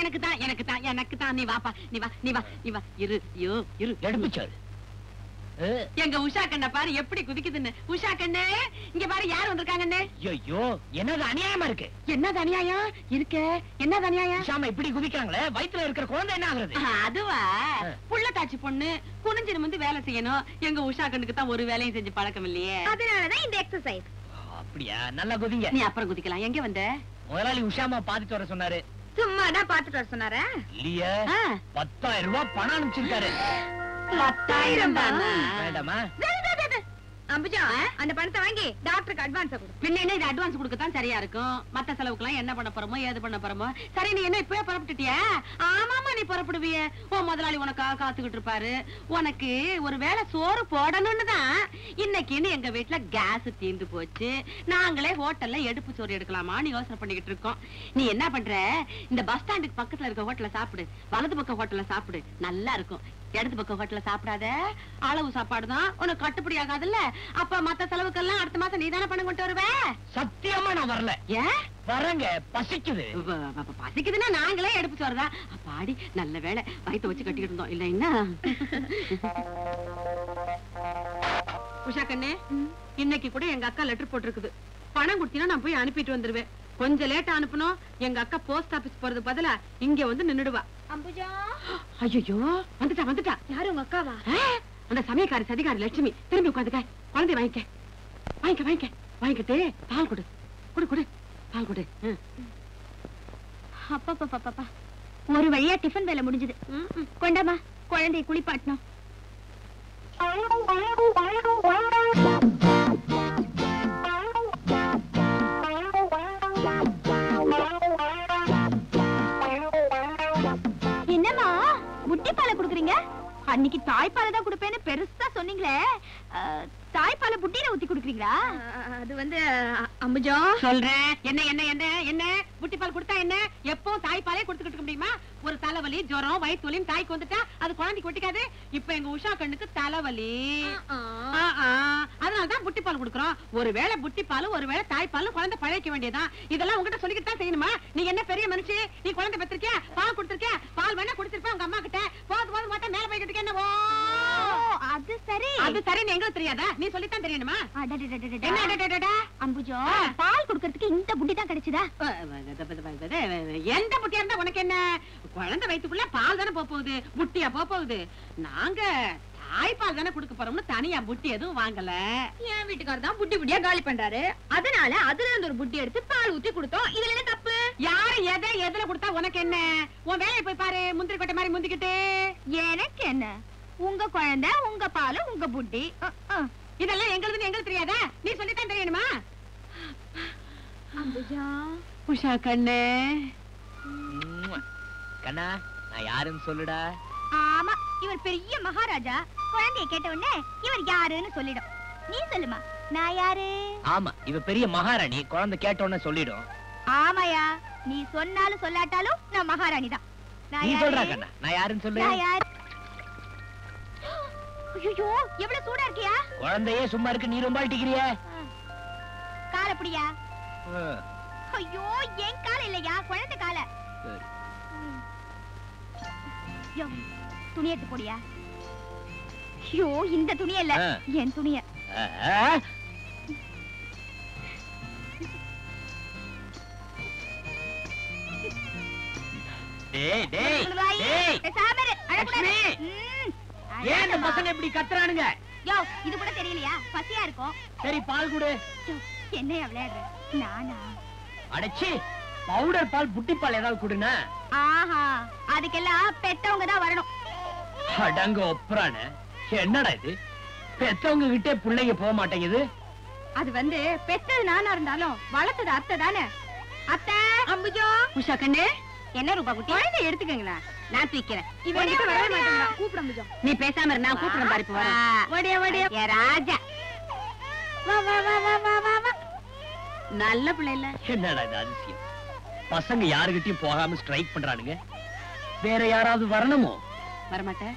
எனக்கு தான். நீ வாப்பா, நீ வா. இரு. எடுப்பு சோறு. எங்க உஷா கண்ண பாரு எப்படி குதிக்குதுன்னு. உஷா கண்ணு, இங்க பாரு யார் வந்திருக்காங்கன்னு. ஐயோ, என்னது அநியாயமா இருக்கு. என்னது அநியாயம் இருக்கு? என்னது அநியாயம்? உஷாமா இப்படி குதிக்கிறாங்களே, வயித்துல இருக்கிற குழந்தை என்ன ஆகுறது? அதுவா, புள்ள தாச்சி பொண்ணு குனிஞ்சு நிமிந்து வேலை செய்யணும். எங்க உஷா கண்ணுக்கு தான் ஒரு வேலையும் செஞ்சு பழக்கம் இல்லையே. அதனாலதான் இந்த எக்ஸசைஸ். அப்படியா? நல்லா குதிங்க. நீ அப்புறம் குதிக்கலாம். எங்க வந்த? முதலாளி உஷாமா பாத்துட்டு வர சொன்னாரு. சும்மாதான் பாத்துட்டு வர சொன்னாரா? இல்லையே, 10,000 ரூபாய் பணம் அனுப்பிச்சிருக்காரு. 10,000 தானா? வேண்டாமா? அம்புஜா, அந்த பணத்தை வாங்கி டாக்டருக்கு அட்வான்ஸ் கொடு. பின்ன என்ன, இது அட்வான்ஸ் கொடுக்கத்தான் சரியா இருக்கும். மத்த செலவுக்குலாம் என்ன பண்ண போறோமோ ஏது பண்ண போறோமோ. சரி, நீ என்ன இப்பவே புறப்பட்டுட்டியா? ஆமாமா, நீ புறப்படுவிய. உன் முதலாளி உனக்காக காத்துக்கிட்டு இருப்பாரு. உனக்கு ஒரு வேளை சோறு போடணும்னு தான் இன்னைக்குன்னு எங்க வீட்டுல கேஸ் தீர்ந்து போச்சு. நாங்களே ஹோட்டல்ல எடுப்பு சோறு எடுக்கலாமான்னு யோசனை பண்ணிக்கிட்டு இருக்கோம். நீ என்ன பண்ற, இந்த பஸ் ஸ்டாண்டுக்கு பக்கத்துல இருக்க ஹோட்டல்ல சாப்பிடு. வலது பக்கம் ஹோட்டல்ல சாப்பிடு, நல்லா இருக்கும். இடது பக்கம் ஹோட்டல்ல சாப்பிடாத. அளவு சாப்பாடு தான் உனக்கு கட்டுப்படி ஆகாதுல்ல. அப்ப மத்த செலவுக்கெல்லாம் அடுத்த மாசம் நீ தானே பணம் கொண்டு வருவ. சத்தியமா நான் வரல. ஏன் வரங்க? பசிக்குது. பசிக்குதுன்னா நாங்களே எடுப்பு சோறுதான். அப்பாடி, நல்ல வேளை வயிற்ற வச்சு கட்டிக்கிட்டு இருந்தோம். இல்ல என்ன உஷா கண்ணு, இன்னைக்கு கூட எங்க அக்கா லெட்டர் போட்டிருக்குது. பணம் கொடுத்தீங்கன்னா நான் போய் அனுப்பிட்டு வந்துருவேன். கொஞ்சம் லேட்டா அனுப்பணும். எங்க அக்கா போஸ்ட் ஆபீஸ் போறது பதிலா இங்க வந்து நின்னுடுவா. அம்புஜா, ஐயோ, வந்துட்டா. யாரு உங்க அக்காவா? அந்த சமயக்காரி சதிகாரி லட்சுமி. திரும்பி உட்காந்துக்க. குழந்தை வாங்கிக்கிட்டு பால் கொடு. பால் கொடு. அப்பா, ஒரு வழியா டிஃபன் வேலை முடிஞ்சது. கொண்டாமா, குழந்தையை குளிப்பாட்டணும். என்னம்மா முட்டி பாலை குடுக்குறீங்க? அன்னைக்கு தாய்ப்பாலை தான் கொடுப்பேன்னு பெருசா சொன்னீங்களே, தாய்ப்பாலை புட்டியில ஊத்தி குடுக்குறீங்களா? அது வந்து அம்புஜா சொல்றேன். என்ன என்ன என்ன என்ன புட்டி பால் கொடுத்தா என்ன? எப்போ தாய்ப்பாலே கொடுத்துக்கிட்டு இருக்க முடியுமா? ஒரு தலைவலி, ஜுரம், வயிற்று வலின்னு தாய்க்கு வந்துட்டா அது குழந்தைக்கு ஒட்டிக்காது. இப்ப எங்க உஷா கண்ணுக்கு தலைவலி, அதனாலதான் புட்டி பால் கொடுக்குறோம். ஒருவேளை புட்டி பால், ஒருவேளை தாய்ப்பால் குழந்தை பழைக்க வேண்டியதான். இதெல்லாம் உங்ககிட்ட சொல்லிக்கிட்டு தான் செய்யணுமா? நீ என்ன பெரிய மனுஷி? நீ குழந்தை பெற்றிருக்கியா? பால் கொடுத்திருக்கியா? பால் வேணா கொடுத்திருப்பேன் உங்க அம்மா கிட்ட. போது மாட்டா மேல போய்கிட்டு என்னவோ. அது சரி, அது சரின்னு எங்களுக்கு தெரியாதா? நீ சொல்லித்தான் தெரியணுமா? என்ன அம்புஜா, பால் குடுக்கறதுக்கு இந்த புட்டி தான் கிடைச்சதா? எந்த புட்டியா இருந்தா உனக்கு என்ன? குழந்தை வயித்துக்குள்ள பால் தானே போகுது, புட்டியா போகுது. நாங்க தாய்ப்பால் தானே கொடுக்க போறோம்னு தனியா புட்டி எதுவும் வாங்கல. என் வீட்டுக்காரர் தான் புட்டி புட்டியா காலி பண்றாரு. அதனால அதுல இருந்து ஒரு புட்டி எடுத்து பால் ஊத்தி கொடுத்தோம். இதுல என்ன தப்பு? யாரு எதுல கொடுத்தா உனக்கு என்ன? உன் வேலையை போய் பாரு. முந்திரி கொட்டை மாதிரி முந்திக்கிட்டு. எனக்கு என்ன? உங்க குழந்தை, உங்க பால், உங்க புட்டி. இதெல்லாம் எங்களுக்கு தெரியாதா? நீ சொல்லித்தான் தெரியணுமா? அம்புஜா, உஷா கண்ணு, கண்ணா, நான் யாருன்னு சொல்லுடா. ஆமா, இவர் பெரிய மகாராஜா. குழந்தைய கேட்ட உடனே இவர் யாருன்னு சொல்லிடும். நீ சொல்லுமா, நான் யாரு? ஆமா, இவ பெரிய மகாராணி. குழந்தை கேட்ட உடனே சொல்லிடும். ஆமாயா, நீ சொன்னாலும் சொல்லாட்டாலும் நான் மகாராணி தான். நீ சொல்றா கண்ணா, நான் யாருன்னு சொல்லு. ஐயோ, எவ்வளவு சூடா இருக்கியா? குழந்தையே சும்மா இருக்கு, நீ ரொம்ப அடிக்கிறிய. கால புடியா. ஐயோ, என் கால இல்லையா, குழந்தை கால. துணி எடுத்து போடியா. ஐயோ, இந்த துணிய இல்ல, என் துணிய. டேய் டேய் டேய், பேசாமரு, அழக்கூடாது. ஏன் இந்த பசங்க இப்படி கத்துறானுங்க? யோ, இது கூட தெரியலையா? பசியா இருக்கும். சரி, பால் குடு. என்ன விளையாடுற? நானா? அடச்சி, பவுடர் பால், புட்டி பால் ஏதாவது குடுனா. ஆஹா, அதுக்கெல்லாம் பெத்தவங்க தான் வரணும். அடங்க ஒப்புறான. என்னடா இது? பெத்தவங்க கிட்டே பிள்ளைங்க போக மாட்டேங்குது. அது வந்து பெத்தது நானா இருந்தாலும் வளர்த்தது அத்தை தானே. அத்தை, அம்புஜோ, உஷா கண்ணு, என்ன ரூபா குட்டி? குழந்தை எடுத்துக்கங்களா? நான் தூக்கிறேன். இவன்கிட்ட வரவே மாட்டேங்கிறா. கூப்பிடு அம்புஜோ. நீ பேசாம இரு, நான் கூப்பிடுறேன் பாரு. இப்ப வரேன். ஓடியா ஓடியா. ஏ ராஜா, வா வா வா வா வா வா வா. நல்ல பிள்ளை இல்ல? என்னடா இது அதிசயம்? பசங்க யாருகிட்டயும் போகாம ஸ்ட்ரைக் பண்றானுங்க. வேற யாராவது வரணுமோ? வரமாட்டேன்.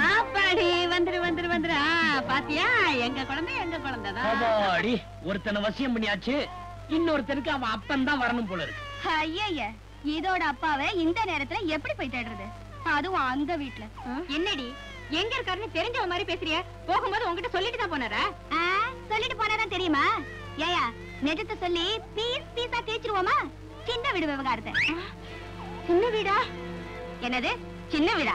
ஆப்பாடி, வந்துரு வந்துரு வந்துரு. பாத்தியா, எங்க குழந்தைதான். அப்பாடி, ஒருத்தனை வசியம் பண்ணியாச்சு. இன்னொருத்தனுக்கு அவன் அப்பன் தான் வரணும் போல இருக்கு. ஐய, இதோட அப்பாவை இந்த நேரத்துல எப்படி போய் தேடுறது? அதுவும் அந்த வீட்டுல. என்னடி எங்க இருக்காருன்னு தெரிஞ்சவ மாதிரி பேசுறிய? போகும்போது உங்ககிட்ட சொல்லிட்டு தான் போனாரா? சொல்லிட்டு போனாதான் தெரியுமா? ஏயா, நெஜத்தை சொல்லி பீஸ் பீஸா தேய்ச்சிருவோமா? சின்ன வீடு விவகாரத்தை. சின்ன வீடா? என்னது சின்ன வீடா?